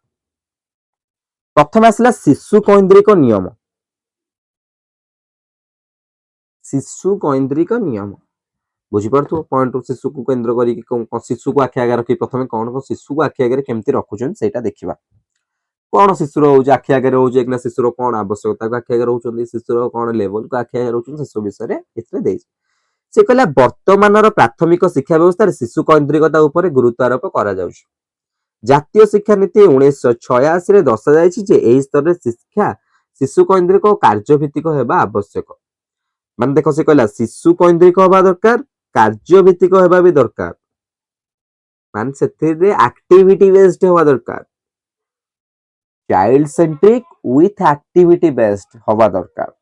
प्रथम आसला शिशु केंद्रिक नियम शिशु केंद्रिक नियम बुझीपु पॉइंट शिशु को केन्द्र कर शिशु को आखि आगे रखी प्रथम कौन शिशु को आखि आगे केमती रखुचन सेटा देखिबा कौन शिशुर हो आखि आगे रोचे शिशुर कौन आवश्यकता आखि आगे रोच शिशुर कौन लेवल को आखि आगे रोच से सब विषय से कहला वर्तमान प्राथमिक शिक्षा व्यवस्था शिशु कैंद्रिकता उपर गुरुत्व आरोप करा जाउछि। जातीय शिक्षा नीति 1986 दर्शा जाए स्तर में शिक्षा शिशु कैंद्रिक और कार्यभित्तिक होगा आवश्यक। मान देख से कहला शिशु कैंद्रिक हवा दरकार कार्यभित्तिक होगा भी दरकार मान से एक्टिविटी बेस्ड हवा दरकार child centric with activity based हवा दरकार।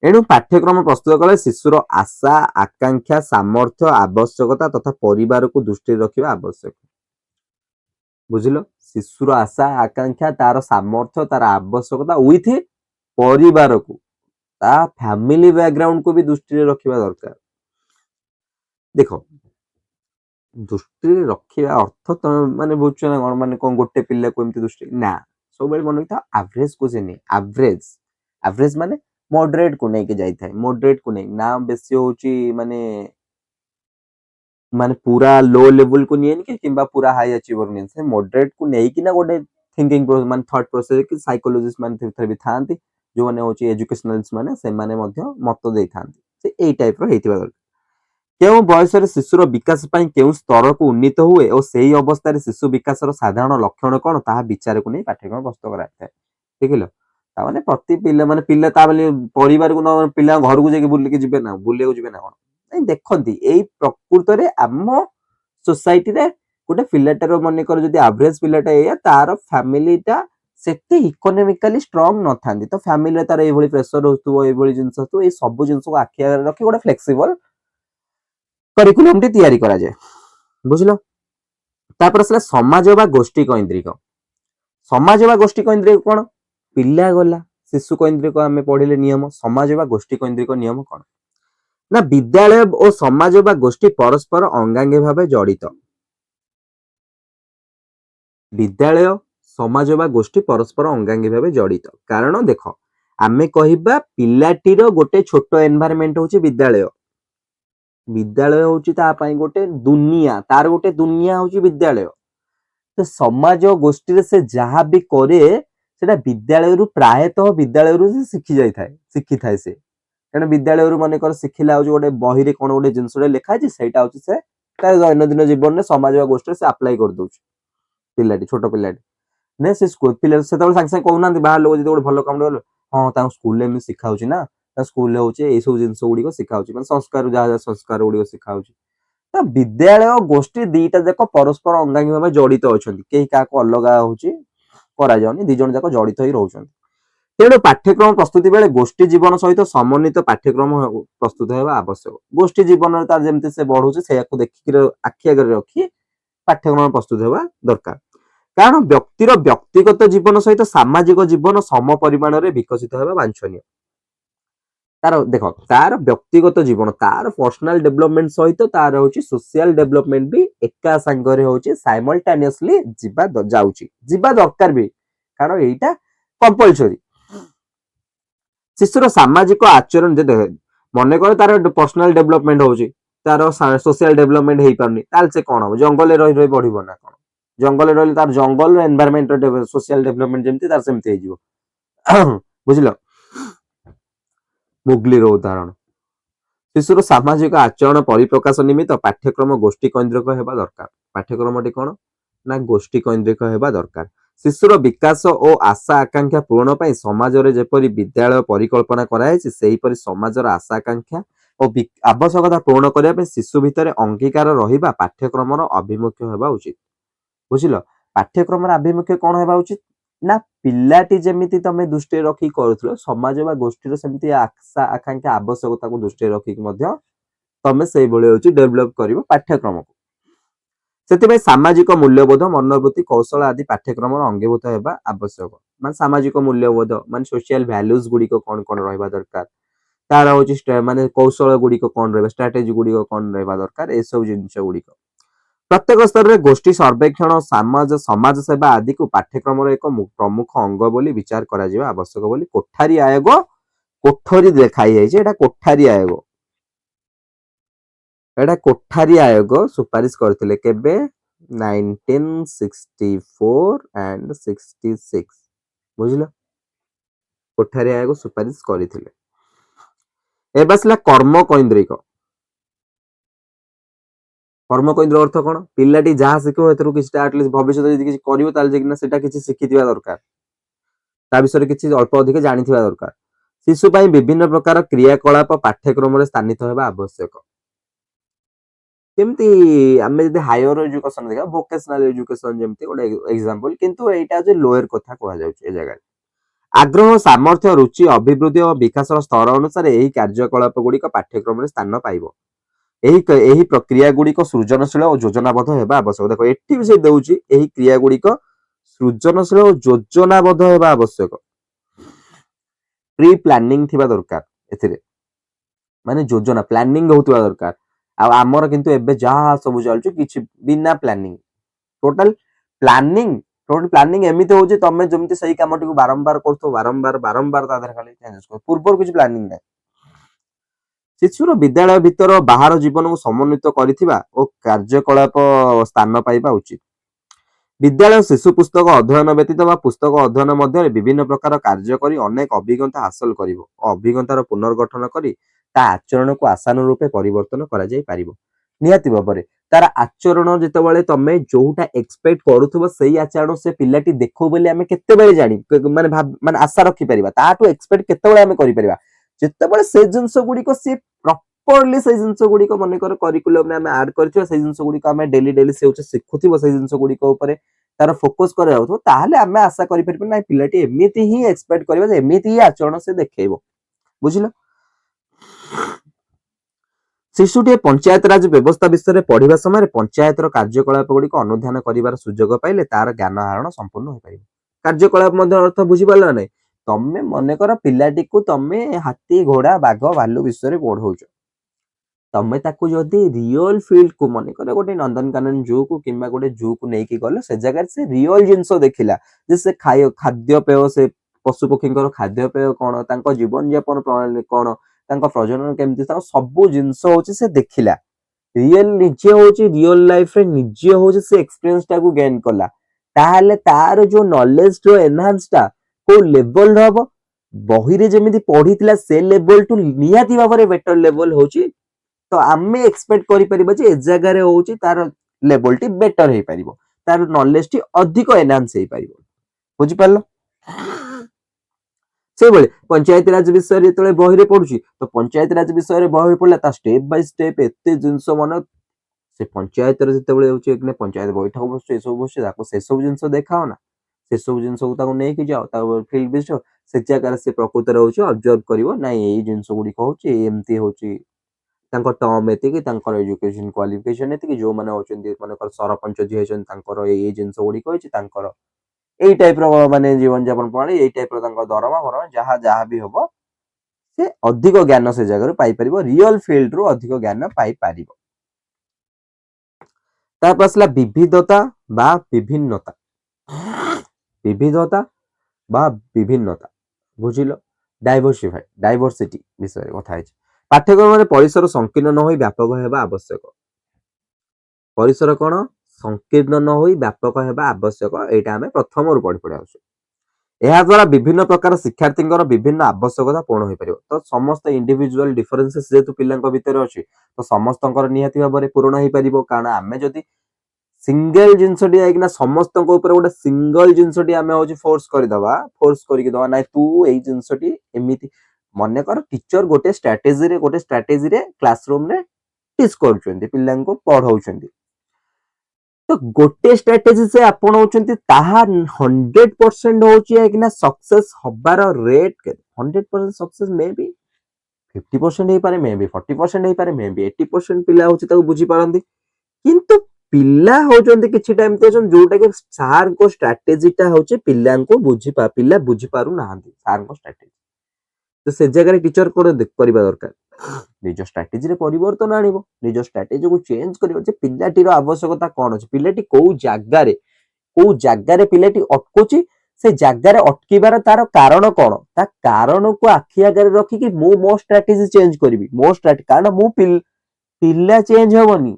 एणु पाठ्यक्रम प्रस्तुत कले शिशुर आशा आकांक्षा सामर्थ्य आवश्यकता तथा परिवार को दृष्टि रखा आवश्यक। बुझिल शिशुर आशा आकांक्षा तार सामर्थ्य तार आवश्यकता विथ परिवार को ता फैमिली बैकग्राउंड को भी दृष्टि रखा दरकार। देख दृष्टि रखा अर्थ तो माने बुझ ना कौन माने कौन गोटे पिला को एमती दृष्टि ना सब मन था एवरेज को से नहीं एवरेज एवरेज माने मॉडरेट को नहीं के जाई थाए मॉडरेट को नहीं ना बेसी होची माने माने पूरा लो लेवल को नहीं कि किंबा पूरा हाई अचीवर नहीं से मॉडरेट को नहीं कि ना गोटे थिंकिंग प्रोसेस मान थॉट प्रोसेस कि साइकोलॉजिस्ट मान थे भी थांती जो माने होची एजुकेशनलिस्ट माने से माने मध्य मत देई थांती से एई टाइप रो हेतिबा दरकार। केउ बयस रे शिशुर विकास पई केउ स्तर को उन्नीत हुए और सेही अवस्था रे शिशु विकास रो साधारण लक्षण कोन ताहा विचार को नहीं पाठ्यक्रम प्रस्तुत कराइଥାଏ ठीक है ताने प्रति पिला माने पिला ता परिवार को न पिला घर को जाके बुल्ली के जिबे ना बुल्ले को जिबे ना कोन नहीं देखंती एई प्रकृत रे आम सोसाइटी रे गोटे पिलाटार मन कर जदी एवरेज पिलाटा एया तार फैमिलीटा सेते इकोनॉमिकली स्ट्रांग न थांदी तो फैमिली रे तार एई भली प्रेशर होतुबो एई भली जिंस तो एई सब जिंस को आखि आगे रखी गोटे फ्लेक्सिबल करिकुलम टी तैयारी करा जाय बुझलो। तापर असला समाज बा गोष्ठी केंद्रिक समाज बा गोष्ठी केंद्रिक कोन पिला गला शिशु केंद्रिक आमे पढिले नियम समाज बा गोष्ठी केंद्रिक नियम कोन ना विद्यालय और समाज बा गोष्ठी परस्पर अंगांगी भाव जड़ित विद्यालय समाज बा गोष्ठी परस्पर अंगांगी भाव जड़ित कारण देख आमे कहिबा पिलाटीर गोटे छोट एनवायरनमेंट होची विद्यालय विद्यालय होची ता पई गोटे दुनिया तार गोटे दुनिया होची विद्यालय तो समाज गोष्ठी रे से जहा भी करे सेटा विद्यालय रु प्रायतः विद्यालय रु से शिखी थाए से कारण विद्यालय रु मन कर शिखिला हो गोटे बही रे कोन गोटे जिंस रे लिखा है सेटा होची से तार दैनंदिन जीवन में समाज गोष्ठी से अप्लाई कर दोछ पिलाटी छोट पिलाटी ने से स्कूल पिला से तो संग कहू ना बाहर लोग जदी गोटे भलो काम करलो हां ता स्कूल में सिखा होची ना ता स्कूल होची ए सब जिंस गुडी को सिखा होची माने संस्कार जहा संस्कार गुडी को सिखा होची ता विद्यालय और गोष्ठी दीटा जाक परस्पर अंगांगी भाव जड़ित अछंती केही का को अलगा होची करा जाउनी दी जण जाक जड़ित ही रहउछंती तेणु पाठ्यक्रम प्रस्तुति बेले गोष्ठी जीवन सहित समन्वित पाठ्यक्रम प्रस्तुत हेबा आवश्यक गोष्ठी जीवन तार जेमति से बढ़ुची से याको देखि आखि आगे रखी पाठ्यक्रम प्रस्तुत हेबा दरकार कारण व्यक्तिर व्यक्तिगत जीवन सहित सामाजिक जीवन सम परिमाण रे विकसित हेबा वांछनीय तार देख तार व्यक्तिगत जीवन तार पर्सनल डेवलपमेंट सहित तार होची सोशल डेवलपमेंट भी एका संगरे होची साइमल्टेनियसली जीवा दरकार भी कारण एटा कंपलसरी शिशुर सामाजिक आचरण जे मन कर तार पर्सनल डेवलपमेंट होची तार सोशल डेवलपमेंट हेई पारनी ताल से कोन हो जंगल रही रही बढ़िबो ना कोन जंगल रही तार जंगल एनवायरनमेंट सोशल डेवलपमेंट जेमती तार सेमती हे जिवो बुझिलो। मुगलीर उदाहरण शिशुर सामाजिक आचरण परिप्रकाश निमित्त पाठ्यक्रम गोष्ठी केंद्रिक हेबा दरकार पाठ्यक्रम कौन ना गोष्ठी केंद्रिक हेबा दरकार शिशुर विकास और आशा आकांक्षा पूर्ण पाई समाज रे जेपरि विद्यालय परिकल्पना करायछि सेहीपरि समाजर आशा आकांक्षा और आवश्यकता पूर्ण करिया पे शिशु भितर अंगीकार रहिबा पाठ्यक्रम अभिमुख्य हेबा उचित बुझिलो। पाठ्यक्रम अभिमुख्य कौन हेबा उचित ना पिलाटी जेमिति तमे दृष्टि रखी करूथलो समाज बा गोष्ठी सेमती आशा आकांक्षा आवश्यकता को दृष्टि रखी मध्य तमे सेही भले होची डेवलप करिवो पाठ्यक्रम को सेतिबे सामाजिक मूल्यबोध मनोवृत्ति कौशल आदि पाठ्यक्रम अंगीभूत हेबा आवश्यक मान सामाजिक मूल्यबोध मान सोशल वैल्यूज गुडी को कोन कोन रहबा दरकार तार होची माने कौशल गुडी को कोन रहबा स्ट्रेटजी गुडी को कोन रहबा दरकार ए सब जिंस गुडी को प्रत्येक स्तर में गोष्ठी सर्वेक्षण समाज सेवा आदि को पाठ्यक्रम एक प्रमुख अंग बोली विचार करा जिबा आवश्यक बोली कोठारी आयोग कोठरी देखाई जाइए एटा कोठारी आयोग सुपारिश करथिले केबे 1964 and 66 ବୁଝିଲ କୋଠାରୀ ଆୟୋଗ ସୁପାରିଶ କରିଥିଲେ। ଏବେ ଆସିଲା କର୍ମକୈନ୍ଦ୍ରିକ। କର୍ମକୈନ୍ଦ୍ରିକ ଅର୍ଥ କଣ? ପିଲାଟି ଯାହା ଶିଖିବ ଏଥିରୁ କିଛିଟା ଆଟଲିଷ୍ଟ ଭବିଷ୍ୟତରେ ଯଦି କିଛି କରିବ ତାହେଲେ ଯାଇକିନା ସେଟା କିଛି ଶିଖିଥିବା ଦରକାର, ତା ବିଷୟରେ କିଛି ଅଳ୍ପ ଅଧିକ ଜାଣିଥିବା ଦରକାର। ଶିଶୁ ପାଇଁ ବିଭିନ୍ନ ପ୍ରକାର କ୍ରିୟାକଳାପ ପାଠ୍ୟକ୍ରମରେ ସ୍ଥାନିତ ହେବା ଆବଶ୍ୟକ। ଯେମିତି ଆମେ ଯଦି ହାୟର ଏଜୁକେସନ ଦେଖିବା ଭୋକେସନାଲ ଏଜୁକେସନ ଯେମିତି ଗୋଟେ ଏକ୍ସାମ୍ପଲ, କିନ୍ତୁ ଏଇଟା ହଉଛି ଲୋୟର କଥା କୁହାଯାଉଛି ଏ ଜାଗାରେ। ଆଗ୍ରହ, ସାମର୍ଥ୍ୟ, ରୁଚି, ଅଭିବୃଦ୍ଧି ଓ ବିକାଶର ସ୍ତର ଅନୁସାରେ ଏହି କାର୍ଯ୍ୟକଳାପ ଗୁଡିକ ପାଠ୍ୟକ୍ରମରେ ସ୍ଥାନ ପାଇବ। ଏହି ପ୍ରକ୍ରିୟା ଗୁଡିକ ସୃଜନଶୀଳ ଓ ଯୋଜନାବଦ୍ଧ ହେବା ଆବଶ୍ୟକ। ଦେଖ ଏଠି ବି ସେ ଦଉଛି ଏହି କ୍ରିୟା ଗୁଡିକ ସୃଜନଶୀଳ ଓ ଯୋଜନାବଦ୍ଧ ହେବା ଆବଶ୍ୟକ। ପ୍ରି ପ୍ଲାନିଂ ଥିବା ଦରକାର, ଏଥିରେ ମାନେ ଯୋଜନା ପ୍ଲାନିଂ ହଉଥିବା ଦରକାର। ଆଉ ଆମର କିନ୍ତୁ ଏବେ ଯାହା ସବୁ ଚାଲୁଛି କିଛି ବିନା ପ୍ଲାନିଂ, ଟୋଟାଲ ପ୍ଲାନିଂ ଏମିତି ହଉଛି ତମେ ଯେମିତି ସେଇ କାମଟିକୁ ବାରମ୍ବାର କରୁଥିବ, ବାରମ୍ବାର ତା ଦେହରେ ଖାଲି ଚେଞ୍ଜେସ କରୁଥିବ, ପୂର୍ବରୁ କିଛି ପ୍ଲାନିଂ ନାହିଁ। ଶିଶୁର ବିଦ୍ୟାଳୟ ଭିତର ବାହାର ଜୀବନକୁ ସମନ୍ୱିତ କରିଥିବା ଓ କାର୍ଯ୍ୟକଳାପ ସ୍ଥାନ ପାଇବା ଉଚିତ। ବିଦ୍ୟାଳୟ ଶିଶୁ ପୁସ୍ତକ ଅଧ୍ୟୟନ ବ୍ୟତୀତ ବା ପୁସ୍ତକ ଅଧ୍ୟୟନ ମଧ୍ୟରେ ବିଭିନ୍ନ ପ୍ରକାର କାର୍ଯ୍ୟ କରି ଅନେକ ଅଭିଜ୍ଞତା ହାସଲ କରିବ ଓ ଅଭିଜ୍ଞତାର ପୁନର୍ଗଠନ କରି ତା ଆଚରଣକୁ ଆଶାନୁରୂପେ ପରିବର୍ତ୍ତନ କରାଯାଇ ପାରିବ। ନିହାତି ଭାବରେ ତାର ଆଚରଣ ଯେତେବେଳେ ତମେ ଯୋଉଟା ଏକ୍ସପେକ୍ଟ କରୁଥିବ ସେଇ ଆଚରଣ ସେ ପିଲାଟି ଦେଖୁ ବୋଲି ଆମେ କେତେବେଳେ ଜାଣି ମାନେ ଆଶା ରଖିପାରିବା, ତାଠୁ ଏକ୍ସପେକ୍ଟ କେତେବେଳେ ଆମେ କରିପାରିବା? ଯେତେବେଳେ ସେ ଜିନିଷ ଗୁଡିକ ସେ ପ୍ରପରଲି ସେଇ ଜିନିଷ ଗୁଡିକ ମନେକର କରିକୁଲମରେ ଆମେ ଆଡ କରିଥିବା, ସେଇ ଜିନିଷ ଗୁଡିକ ଆମେ ଡେଲି ସେ ଶିଖୁଥିବ, ସେଇ ଜିନିଷ ଗୁଡିକ ଉପରେ ତାର ଫୋକସ କରାଯାଉଥିବ, ତାହେଲେ ଆମେ ଆଶା କରିପାରିବା ନାଇଁ ପିଲାଟି ଏମିତି ହିଁ ଏକ୍ସପେକ୍ଟ କରିବା ଯେ ଏମିତି ହିଁ ଆଚରଣ ସେ ଦେଖେଇବ। ବୁଝିଲ? ଶିଶୁଟିଏ ପଞ୍ଚାୟତ ରାଜ ବ୍ୟବସ୍ଥା ବିଷୟରେ ପଢିବା ସମୟରେ ପଞ୍ଚାୟତର କାର୍ଯ୍ୟକଳାପ ଗୁଡିକ ଅନୁଧ୍ୟାନ କରିବାର ସୁଯୋଗ ପାଇଲେ ତାର ଜ୍ଞାନ ଆହରଣ ସମ୍ପୂର୍ଣ୍ଣ ହୋଇପାରିବ। କାର୍ଯ୍ୟକଳାପ ମଧ୍ୟ ଅର୍ଥ ବୁଝିପାରିଲ ନା ନାଇଁ? ତମେ ମନେକର ପିଲାଟିକୁ ତମେ ହାତୀ, ଘୋଡା, ବାଘ, ଭାଲୁ ବିଷୟରେ ପଢଉଛ, ତମେ ତାକୁ ଯଦି ରିଅଲ ଫିଲ୍ଡ କୁ ମନେକର ଗୋଟେ ନନ୍ଦନକାନନ ଜୁ କୁ କିମ୍ବା ଗୋଟେ ଜୁ କୁ ନେଇକି ଗଲ, ସେ ଜାଗାରେ ସେ ରିଅଲ ଜିନିଷ ଦେଖିଲା ଯେ ସେ ଖାଦ୍ୟପେୟ, ସେ ପଶୁ ପକ୍ଷୀଙ୍କର ଖାଦ୍ୟପେୟ କଣ, ତାଙ୍କ ଜୀବନ ଯାପନ ପ୍ରଣାଳୀ କଣ, ତାଙ୍କ ପ୍ରଜନନ କେମିତି, ତାଙ୍କ ସବୁ ଜିନିଷ ହଉଛି ସେ ଦେଖିଲା। ନିଜେ ହଉଛି ରିଅଲ ଲାଇଫରେ ନିଜେ ହଉଛି ସେ ଏକ୍ସପିରିଏନ୍ସ ଟାକୁ ଗେନ୍ କଲା, ତାହେଲେ ତାର ଯୋଉ ନଲେଜ ର ଏନହାନ୍ସ ଟା କୋଉ ଲେଭେଲ ହବ? ବହିରେ ଯେମିତି ପଢିଥିଲା ସେ ଲେଭେଲ ଟୁ ନିହାତି ଭାବରେ ବେଟର ଲେଭେଲ ହଉଛି। ତ ଆମେ ଏକ୍ସପେକ୍ଟ କରିପାରିବା ଯେ ଏ ଜାଗାରେ ହଉଛି ତାର ଲେଭେଲଟି ବେଟର ହେଇପାରିବ, ତାର ନଲେଜ ଟି ଅଧିକ ଏନହାନ୍ସ ହେଇପାରିବ। ବୁଝିପାରିଲ? ସେଇଭଳି ପଞ୍ଚାୟତ ରାଜ ବିଷୟରେ ଯେତେବେଳେ ବହିରେ ପଢୁଛି, ତ ପଞ୍ଚାୟତ ରାଜ ବିଷୟରେ ବହିରେ ପଢିଲା ତା ଷ୍ଟେପ ବାଇ ଷ୍ଟେପ ଏତେ ଜିନିଷ ମନେ, ସେ ପଞ୍ଚାୟତରେ ଯେତେବେଳେ ହଉଛି ପଞ୍ଚାୟତ ବୈଠକ ବସୁଛି, ଏସବୁ ବସୁଛି, ତାକୁ ସେସବୁ ଜିନିଷ ଦେଖାଅ ନା, ସେସବୁ ଜିନିଷକୁ ତାକୁ ନେଇକି ଯାଅ, ତାକୁ ଫିଲ୍ଡ ଭିଜିଟ, ସେ ଜାଗାରେ ସେ ପ୍ରକୃତରେ ହଉଛି ଅବଜର୍ଭ କରିବ, ନାଇଁ ଏଇ ଜିନିଷ ଗୁଡିକ ହଉଛି ଏମିତି ହଉଛି, ତାଙ୍କ ଟର୍ମ ଏତିକି, ତାଙ୍କର ଏଜୁକେସନ କ୍ୱାଲିଫିକେସନ ଏତିକି, ଯୋଉମାନେ ହଉଛନ୍ତି ମନେକର ସରପଞ୍ଚ ଯିଏ ହେଇଛନ୍ତି ତାଙ୍କର ଏଇ ଜିନିଷ ଗୁଡିକ ହେଇଛି, ତାଙ୍କର ଏଇ ଟାଇପ ର ମାନେ ଜୀବନ ଯାପନ ପ୍ରଣାଳୀ, ଏଇ ଟାଇପ ର ତାଙ୍କ ଦରମା ଯାହା ବି ହବ, ସେ ଅଧିକ ଜ୍ଞାନ ସେ ଜାଗାରୁ ପାଇପାରିବ, ରିଅଲ ଫିଲ୍ଡ ରୁ ଅଧିକ ଜ୍ଞାନ ପାଇପାରିବ। ତାପରେ ଆସିଲା ବିବିଧତା ବା ବିଭିନ୍ନତା। ବିବିଧତା ବା ବିଭିନ୍ନତା, ବୁଝିଲ? ଡାଇଭରସିଟି ବିଷୟରେ କଥା ହେଇଛି। ପାଠ୍ୟକ୍ରମରେ ପରିସର ସଂକୀର୍ଣ୍ଣ ନ ହୋଇ ବ୍ୟାପକ ହେବା ଆବଶ୍ୟକ। ପରିସର କଣ? ସଂକୀର୍ଣ୍ଣ ନ ହୋଇ ବ୍ୟାପକ ହେବା ଆବଶ୍ୟକ। ଏଇଟା ଆମେ ପ୍ରଥମରୁ ପଢି ଆସୁଛୁ। ଏହା ଦ୍ୱାରା ବିଭିନ୍ନ ପ୍ରକାର ଶିକ୍ଷାର୍ଥୀଙ୍କର ବିଭିନ୍ନ ଆବଶ୍ୟକତା ପୂରଣ ହୋଇପାରିବ। ତ ସମସ୍ତ ଇଣ୍ଡିଭିଜୁଆଲ ଡିଫରେନ୍ସେସ୍ ଯେହେତୁ ପିଲାଙ୍କ ଭିତରେ ଅଛି, ତ ସମସ୍ତଙ୍କର ନିହାତି ଭାବରେ ପୂରଣ ହେଇପାରିବ। କାରଣ ଆମେ ଯଦି ସିଙ୍ଗଲ ଜିନିଷଟି ଯାଇକିନା ସମସ୍ତଙ୍କ ଉପରେ ଗୋଟେ ସିଙ୍ଗଲ ଜିନିଷଟି ଆମେ ହଉଛି ଫୋର୍ସ କରିକି ଦବା, ନାଇଁ ତୁ ଏଇ ଜିନିଷଟି ଏମିତି, ମନେକର ଟିଚର ଗୋଟେ ଷ୍ଟ୍ରାଟେଜିରେ କ୍ଲାସରୁମରେ ଟିଚ୍ କରୁଛନ୍ତି, ପିଲାଙ୍କୁ ପଢଉଛନ୍ତି, ତ ଗୋଟେ ଷ୍ଟ୍ରାଟେଜି ସେ ଆପଣଉଛନ୍ତି, ତାହା 100% ହଉଛି ନା ସକ୍ସେସ ହବାର ରେଟ୍ 100% ସକ୍ସେସ ମେ ବି 50% ହେଇପାରେ, ମେ ବି 40% ହେଇପାରେ, ମେ ବି 80% ପିଲା ହଉଛି ତାକୁ ବୁଝିପାରନ୍ତି। କିନ୍ତୁ ପିଲା ହଉଛନ୍ତି କିଛିଟା ଏମିତି ଅଛନ୍ତି ଯୋଉଟା କି ସାରଙ୍କ ଷ୍ଟ୍ରାଟେଜିଟା ହଉଛି ପିଲା ବୁଝିପାରୁନାହାନ୍ତି ସାରଙ୍କ ଷ୍ଟ୍ରାଟେଜି। ତ ସେ ଜାଗାରେ ଟିଚର କଣ କରିବା ଦରକାର? ନିଜ ଷ୍ଟ୍ରାଟେଜିରେ ପରିବର୍ତ୍ତନ ଆଣିବ, ନିଜ ଷ୍ଟ୍ରାଟେଜିକୁ ଚେଞ୍ଜ କରିବ, ଯେ ପିଲାଟିର ଆବଶ୍ୟକତା କଣ ଅଛି, ପିଲାଟି କୋଉ ଜାଗାରେ ପିଲାଟି ଅଟକୁଛି, ସେ ଜାଗାରେ ଅଟକିବାର ତାର କାରଣ କଣ, ତା କାରଣକୁ ଆଖି ଆଗରେ ରଖିକି ମୁଁ ମୋ ଷ୍ଟ୍ରାଟେଜି ଚେଞ୍ଜ କରିବି। କାରଣ ପିଲା ଚେଞ୍ଜ ହବନି,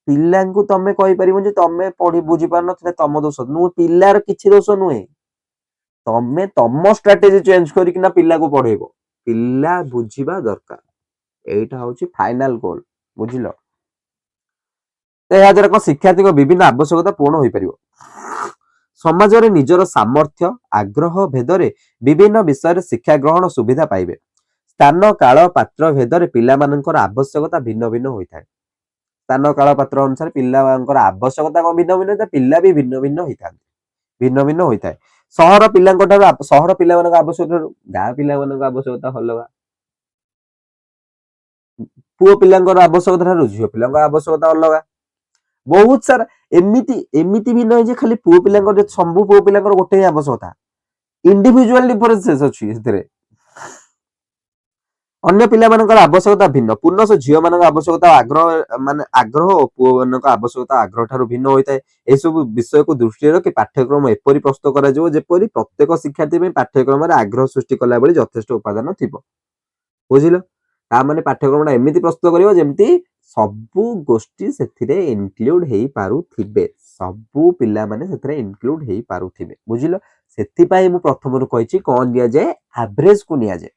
ପିଲାଙ୍କୁ ତମେ କହିପାରିବ ଯେ ତମେ ପଢି ବୁଝି ପାରୁନଥିଲେ ତମ ଦୋଷ ନୁହେଁ, ପିଲାର କିଛି ଦୋଷ ନୁହେଁ। ତମେ ତମ ଷ୍ଟ୍ରାଟେଜି ଚେଞ୍ଜ କରିକିନା ପିଲାକୁ ପଢେଇବ। ପିଲା ବୁଝିବା ଦରକାର, ଏଇଟା ହଉଛି ଫାଇନାଲ ଗୋଲ। ବୁଝିଲ? ଏହା ଦ୍ୱାରା କଣ ଶିକ୍ଷାର୍ଥୀଙ୍କ ବିଭିନ୍ନ ଆବଶ୍ୟକତା ପୂରଣ ହୋଇପାରିବ। ସମାଜରେ ନିଜର ସାମର୍ଥ୍ୟ ଆଗ୍ରହ ଭେଦରେ ବିଭିନ୍ନ ବିଷୟରେ ଶିକ୍ଷା ଗ୍ରହଣ ସୁବିଧା ପାଇବେ। ସ୍ଥାନ କାଳ ପାତ୍ର ଭେଦରେ ପିଲାମାନଙ୍କର ଆବଶ୍ୟକତା ଭିନ୍ନ ଭିନ୍ନ ହୋଇଥାଏ। ସ୍ଥାନ କାଳ ପାତ୍ର ଅନୁସାରେ ପିଲାମାନଙ୍କର ଆବଶ୍ୟକତା କଣ ଭିନ୍ନ ଭିନ୍ନ ହୋଇଥାଏ, ପିଲା ବି ଭିନ୍ନ ଭିନ୍ନ ହୋଇଥାନ୍ତି, ଭିନ୍ନ ଭିନ୍ନ ହୋଇଥାଏ। ସହର ପିଲାଙ୍କ ଠାରୁ ସହର ପିଲାମାନଙ୍କ ଆବଶ୍ୟକତା ଠାରୁ ଗାଁ ପିଲାମାନଙ୍କ ଆବଶ୍ୟକତା ଅଲଗା। ପୁଅ ପିଲାଙ୍କର ଆବଶ୍ୟକତା ଠାରୁ ଝିଅ ପିଲାଙ୍କ ଆବଶ୍ୟକତା ଅଲଗା। ବହୁତ ସାରା ଏମିତି ଏମିତି ବି ନୁହେଁ ଯେ ଖାଲି ପୁଅ ପିଲାଙ୍କର ସବୁ ପୁଅ ପିଲାଙ୍କର ଗୋଟେ ହିଁ ଆବଶ୍ୟକତା, ଇଣ୍ଡିଭିଜୁଆଲ ଡିଫରେନ୍ସେସ୍ ଅଛି ସେଥିରେ। ଅନ୍ୟ ପିଲାମାନଙ୍କର ଆବଶ୍ୟକତା ଭିନ୍ନ। ପୁନଃ ଝିଅ ମାନଙ୍କ ଆବଶ୍ୟକତା ଆଗ୍ରହ ଓ ପୁଅ ମାନଙ୍କ ଆବଶ୍ୟକତା ଆଗ୍ରହ ଠାରୁ ଭିନ୍ନ ହୋଇଥାଏ। ଏସବୁ ବିଷୟକୁ ଦୃଷ୍ଟିରେ ରଖି ପାଠ୍ୟକ୍ରମ ଏପରି ପ୍ରସ୍ତୁତ କରାଯିବ ଯେପରି ପ୍ରତ୍ୟେକ ଶିକ୍ଷାର୍ଥୀ ପାଇଁ ପାଠ୍ୟକ୍ରମରେ ଆଗ୍ରହ ସୃଷ୍ଟି କଲା ଭଳି ଯଥେଷ୍ଟ ଉପାଦାନ ଥିବ। ବୁଝିଲ? ତାମାନେ ପାଠ୍ୟକ୍ରମଟା ଏମିତି ପ୍ରସ୍ତୁତ କରିବ ଯେମିତି ସବୁ ଗୋଷ୍ଠୀ ସେଥିରେ ଇନକ୍ଲୁଡ ହେଇପାରୁଥିବେ, ସବୁ ପିଲାମାନେ ସେଥିରେ ଇନକ୍ଲୁଡ ହେଇପାରୁଥିବେ। ବୁଝିଲ? ସେଥିପାଇଁ ମୁଁ ପ୍ରଥମରୁ କହିଛି କଣ ନିଆଯାଏ, ଆଭରେଜକୁ ନିଆଯାଏ।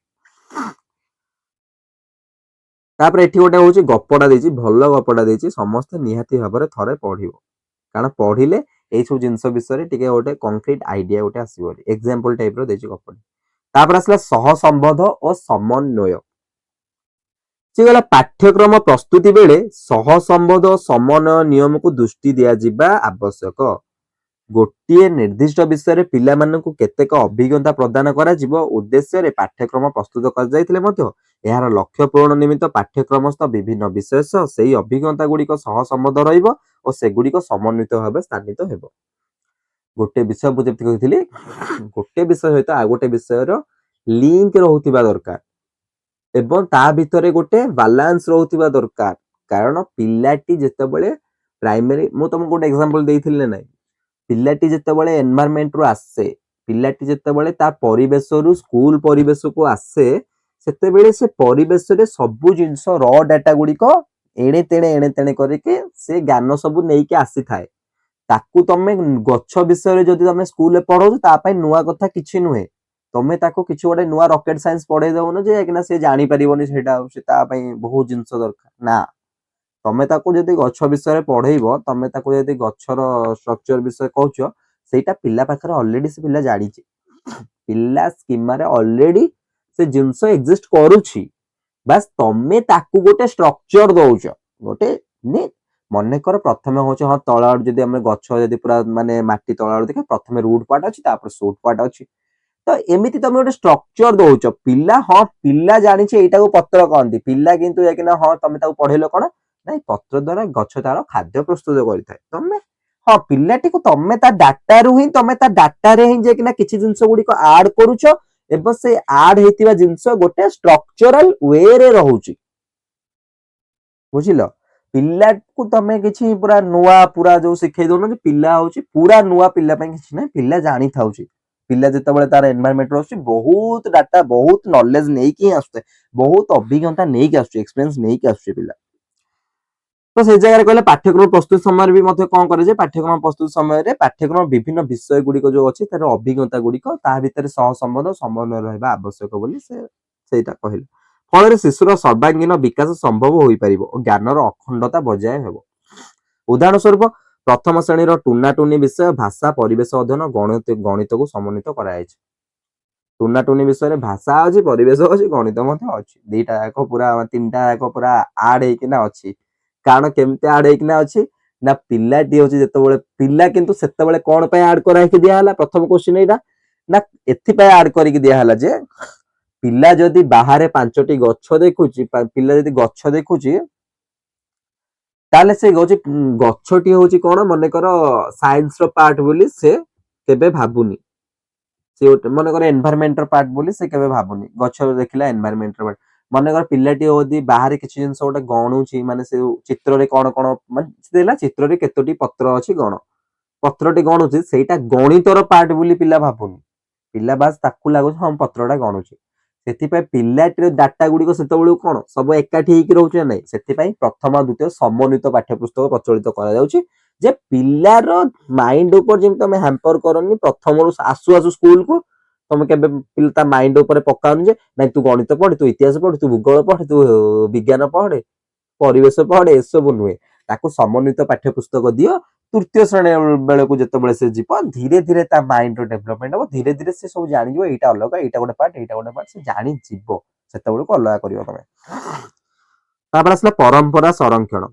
ତାପରେ ଏଠି ଗୋଟେ ହଉଛି ଗପଟା ଦେଇଛି, ଭଲ ଗପଟା ଦେଇଛି, ସମସ୍ତେ ନିହାତି ଭାବରେ ଥରେ ପଢିବ, କାରଣ ପଢିଲେ ଏଇ ସବୁ ଜିନିଷ ବିଷୟରେ ଟିକେ ଗୋଟେ କଂକ୍ରିଟ ଆଇଡିଆ ଗୋଟେ ଆସିବ। ଏକ୍ସାମ୍ପଲ ଟାଇପର ଦେଇଛି ଗପଟି। ତାପରେ ଆସିଲା ସହସମ୍ବନ୍ଧ ଓ ସମନ୍ୱୟ। ସେ ଗଲା ପାଠ୍ୟକ୍ରମ ପ୍ରସ୍ତୁତି ବେଳେ ସହସମ୍ବନ୍ଧ ଓ ସମନ୍ୱୟ ନିୟମକୁ ଦୃଷ୍ଟି ଦିଆଯିବା ଆବଶ୍ୟକ। ଗୋଟିଏ ନିର୍ଦ୍ଦିଷ୍ଟ ବିଷୟରେ ପିଲାମାନଙ୍କୁ କେତେକ ଅଭିଜ୍ଞତା ପ୍ରଦାନ କରାଯିବ ଉଦ୍ଦେଶ୍ୟରେ ପାଠ୍ୟକ୍ରମ ପ୍ରସ୍ତୁତ କରାଯାଇଥିଲେ ମଧ୍ୟ ଏହାର ଲକ୍ଷ୍ୟ ପୂରଣ ନିମିତ୍ତ ପାଠ୍ୟକ୍ରମସ୍ଥ ବିଭିନ୍ନ ବିଷୟ ସହ ସେହି ଅଭିଜ୍ଞତା ଗୁଡିକ ସହସମ୍ବନ୍ଧ ରହିବ ଓ ସେଗୁଡିକ ସମନ୍ୱିତ ଭାବେ ସ୍ଥାନିତ ହେବ। ଗୋଟେ ବିଷୟ ମୁଁ ଯେମିତି କହିଥିଲି, ଗୋଟେ ବିଷୟ ସହିତ ଆଉ ଗୋଟେ ବିଷୟର ଲିଙ୍କ ରହୁଥିବା ଦରକାର ଏବଂ ତା ଭିତରେ ଗୋଟେ ବାଲାନ୍ସ ରହୁଥିବା ଦରକାର। କାରଣ ପିଲାଟି ଯେତେବେଳେ ପ୍ରାଇମେରୀ, ମୁଁ ତମକୁ ଗୋଟେ ଏକ୍ସାମ୍ପଲ ଦେଇଥିଲି ନା ନାଇଁ, ପିଲାଟି ଯେତେବେଳେ ଏନଭାରମେଣ୍ଟରୁ ଆସେ, ପିଲାଟି ଯେତେବେଳେ ତା ପରିବେଶରୁ ସ୍କୁଲ ପରିବେଶକୁ ଆସେ, ସେତେବେଳେ ସେ ପରିବେଶରେ ସବୁ ଜିନିଷ ର ଡାଟା ଗୁଡିକ ଏଣେ ତେଣେ କରିକି ସେ ଜ୍ଞାନ ସବୁ ନେଇକି ଆସିଥାଏ। ତାକୁ ତମେ ଗଛ ବିଷୟରେ ଯଦି ତମେ ସ୍କୁଲରେ ପଢଉଛ, ତା ପାଇଁ ନୂଆ କଥା କିଛି ନୁହେଁ। ତମେ ତାକୁ କିଛି ଗୋଟେ ନୂଆ ରକେଟ ସାଇନ୍ସ ପଢେଇ ଦଉନ ଯେ କିନା ସେ ଜାଣିପାରିବନି, ସେଇଟା ହଉଛି ତା ପାଇଁ ବହୁତ ଜିନିଷ ଦରକାର ନା। ତମେ ତାକୁ ଯଦି ଗଛ ବିଷୟରେ ପଢେଇବ, ତମେ ତାକୁ ଯଦି ଗଛର ଷ୍ଟ୍ରକ୍ଚର ବିଷୟ କହୁଛ, ସେଇଟା ପିଲା ପାଖରେ ଅଲରେଡି ସେ ପିଲା ଜାଣିଛି, ପିଲା ସ୍କିମାରେ ଅଲରେଡି ସେ ଜିନିଷ ଏକ୍ଜିଷ୍ଟ କରୁଛି। ବାସ୍ ତମେ ତାକୁ ଗୋଟେ ଷ୍ଟ୍ରକ୍ଚର ଦଉଛ। ଗୋଟେ ମନେକର ପ୍ରଥମେ ହଉଛି, ହଁ ତଳ ଆଡୁ ଯଦି ଆମେ ଗଛ ଯଦି ପୁରା ମାନେ ମାଟି ତଳ ଆଡୁ ଦେଖିବା, ପ୍ରଥମେ ରୁଟ ପାର୍ଟ ଅଛି, ତାପରେ ସୁଟ ପାର୍ଟ ଅଛି। ତ ଏମିତି ତମେ ଗୋଟେ ଷ୍ଟ୍ରକ୍ଚର ଦଉଛ। ପିଲା, ହଁ ପିଲା ଜାଣିଛି ଏଇଟାକୁ ପତ୍ର କହନ୍ତି, ପିଲା କିନ୍ତୁ ଯାଇକିନା ହଁ ତମେ ତାକୁ ପଢେଇଲ କଣ, ନାଇଁ ପତ୍ର ଦ୍ଵାରା ଗଛ ତାର ଖାଦ୍ୟ ପ୍ରସ୍ତୁତ କରିଥାଏ। ତମେ ହଁ ପିଲାଟିକୁ ତମେ ତା ଡାଟାରୁ ହିଁ, ତମେ ତା ଡାଟାରେ ହିଁ ଯାଇକିନା କିଛି ଜିନିଷ ଗୁଡିକ ଆଡ କରୁଛ ଏବଂ ସେ ଆଡ ହେଇଥିବା ଜିନିଷ ଗୋଟେ ଷ୍ଟ୍ରକ୍ଚରାଲ ୱେରେ ରହୁଛି। ବୁଝିଲ? ପିଲାକୁ ତମେ କିଛି ପୁରା ନୂଆ ପୁରା ଯୋଉ ଶିଖେଇ ଦଉନ ଯେ ପିଲା ହଉଛି ପୁରା ନୂଆ, ପିଲା ପାଇଁ କିଛି ନାହିଁ, ପିଲା ଜାଣିଥାଉଛି। ପିଲା ଯେତେବେଳେ ତାର ଏନଭାରମେଣ୍ଟ ଆସୁଛି, ବହୁତ ଡାଟା ବହୁତ ନଲେଜ ନେଇକି ହିଁ ଆସୁଥାଏ, ବହୁତ ଅଭିଜ୍ଞତା ନେଇକି ଆସୁଛି, ଏକ୍ସପିରିଏନ୍ସ ନେଇକି ଆସୁଛି ପିଲା। ତ ସେଇ ଜାଗାରେ କହିଲେ ପାଠ୍ୟକ୍ରମ ପ୍ରସ୍ତୁତି ସମୟରେ ବି ମଧ୍ୟ କଣ କରାଯାଏ, ପାଠ୍ୟକ୍ରମ ପ୍ରସ୍ତୁତି ସମୟରେ ପାଠ୍ୟକ୍ରମ ବିଭିନ୍ନ ବିଷୟ ଗୁଡିକ ଯୋଉ ଅଛି ତାର ଅଭିଜ୍ଞତା ଗୁଡିକ ତା ଭିତରେ ସହସମ୍ବନ୍ଧ ସମନ୍ୱୟ ରହିବା ଆବଶ୍ୟକ ବୋଲି ସେଇଟା କହିଲେ। ଫଳରେ ଶିଶୁର ସର୍ବାଙ୍ଗୀନ ବିକାଶ ସମ୍ଭବ ହୋଇପାରିବ ଓ ଜ୍ଞାନର ଅଖଣ୍ଡତା ବଜାୟ ହେବ। ଉଦାହରଣ ସ୍ୱରୂପ ପ୍ରଥମ ଶ୍ରେଣୀର ଟୁନାଟୁନି ବିଷୟ ଭାଷା ପରିବେଶ ଅଧ୍ୟୟନ ଗଣିତକୁ ସମନ୍ୱିତ କରାଯାଇଛି। ଟୁନାଟୁନି ବିଷୟରେ ଭାଷା ଅଛି, ପରିବେଶ ଅଛି, ଗଣିତ ମଧ୍ୟ ଅଛି, ଦିଟା ଯାକ ପୁରା ତିନିଟା ଯାକ ପୁରା ଆଡ ହେଇକିନା ଅଛି। କାରଣ କେମିତି ଆଡ ହେଇକିନା ଅଛି ନା, ପିଲାଟି ହଉଛି ଯେତେବେଳେ ପିଲା କିନ୍ତୁ ସେତେବେଳେ କଣ ପାଇଁ ଆଡ କରାହେଇକି ଦିଆହେଲା, ପ୍ରଥମ କ୍ୱେଶ୍ଚିନ୍ ଏଇଟା ନା, ଏଥିପାଇଁ ଆଡ କରିକି ଦିଆହେଲା ଯେ ପିଲା ଯଦି ବାହାରେ 5ଟି ଗଛ ଦେଖୁଛି, ପିଲା ଯଦି ଗଛ ଦେଖୁଛି, ତାହେଲେ ସେ ଗଛଟି ହଉଛି କଣ, ମନେକର ସାଇନ୍ସର ପାର୍ଟ ବୋଲି ସେ କେବେ ଭାବୁନି। ସେ ମନେକର ଏନଭାରମେଣ୍ଟର ପାର୍ଟ ବୋଲି ସେ କେବେ ଭାବୁନି, ଗଛ ଦେଖିଲା ଏନଭାରମେଣ୍ଟର ପାର୍ଟ। ମନେକର ପିଲାଟି ଯଦି ବାହାରେ କିଛି ଜିନିଷ ଗୋଟେ ଗଣୁଛି, ମାନେ ସେ ଚିତ୍ରରେ କଣ କଣ ମାନେ ଚିତ୍ରରେ କେତୋଟି ପତ୍ର ଅଛି ଗଣ, ପତ୍ରଟି ଗଣୁଛି, ସେଇଟା ଗଣିତର ପାର୍ଟ ବୋଲି ପିଲା ଭାବୁନି। ପିଲା ବାସ୍ ତାକୁ ଲାଗୁଛି ହଁ ପତ୍ରଟା ଗଣୁଛି। ସେଥିପାଇଁ ପିଲାଟିର ଡାଟା ଗୁଡ଼ିକ ସେତେବେଳକୁ କ'ଣ ସବୁ ଏକାଠି ହେଇକି ରହୁଛି ନା ନାହିଁ। ସେଥିପାଇଁ ପ୍ରଥମ ଦ୍ୱିତୀୟ ସମନ୍ୱିତ ପାଠ୍ୟପୁସ୍ତକ ପ୍ରଚଳିତ କରାଯାଉଛି ଯେ ପିଲାର ମାଇଣ୍ଡ ଉପରେ ଯେମିତି ତମେ ହ୍ୟାମ୍ପର କରନି। ପ୍ରଥମରୁ ଆସୁ ଆସୁ ସ୍କୁଲକୁ ତମେ କେବେ ତା ମାଇଣ୍ଡ ଉପରେ ପକାଉନି ଯେ ନାଇଁ ତୁ ଗଣିତ ପଢେ, ତୁ ଇତିହାସ ପଢେ, ତୁ ଭୂଗୋଳ ପଢେ, ତୁ ବିଜ୍ଞାନ ପଢେ, ପରିବେଶ ପଢେ, ଏସବୁ ନୁହେଁ। ତାକୁ ସମନ୍ୱିତ ପାଠ୍ୟପୁସ୍ତକ ଦିଅ। ତୃତୀୟ ଶ୍ରେଣୀ ବେଳକୁ ଯେତେବେଳେ ସେ ଯିବ ଧୀରେ ଧୀରେ ତା ମାଇଣ୍ଡର ଡେଭଲପମେଣ୍ଟ ହବ। ଧୀରେ ଧୀରେ ସେ ସବୁ ଜାଣିଯିବ ଏଇଟା ଅଲଗା, ଏଇଟା ଗୋଟେ ପାର୍ଟ, ଏଇଟା ଗୋଟେ ପାର୍ଟ, ସେ ଜାଣିଯିବ। ସେତେବେଳକୁ ଅଲଗା କରିବ ତମେ। ତାପରେ ଆସିଲା ପରମ୍ପରା ସଂରକ୍ଷଣ।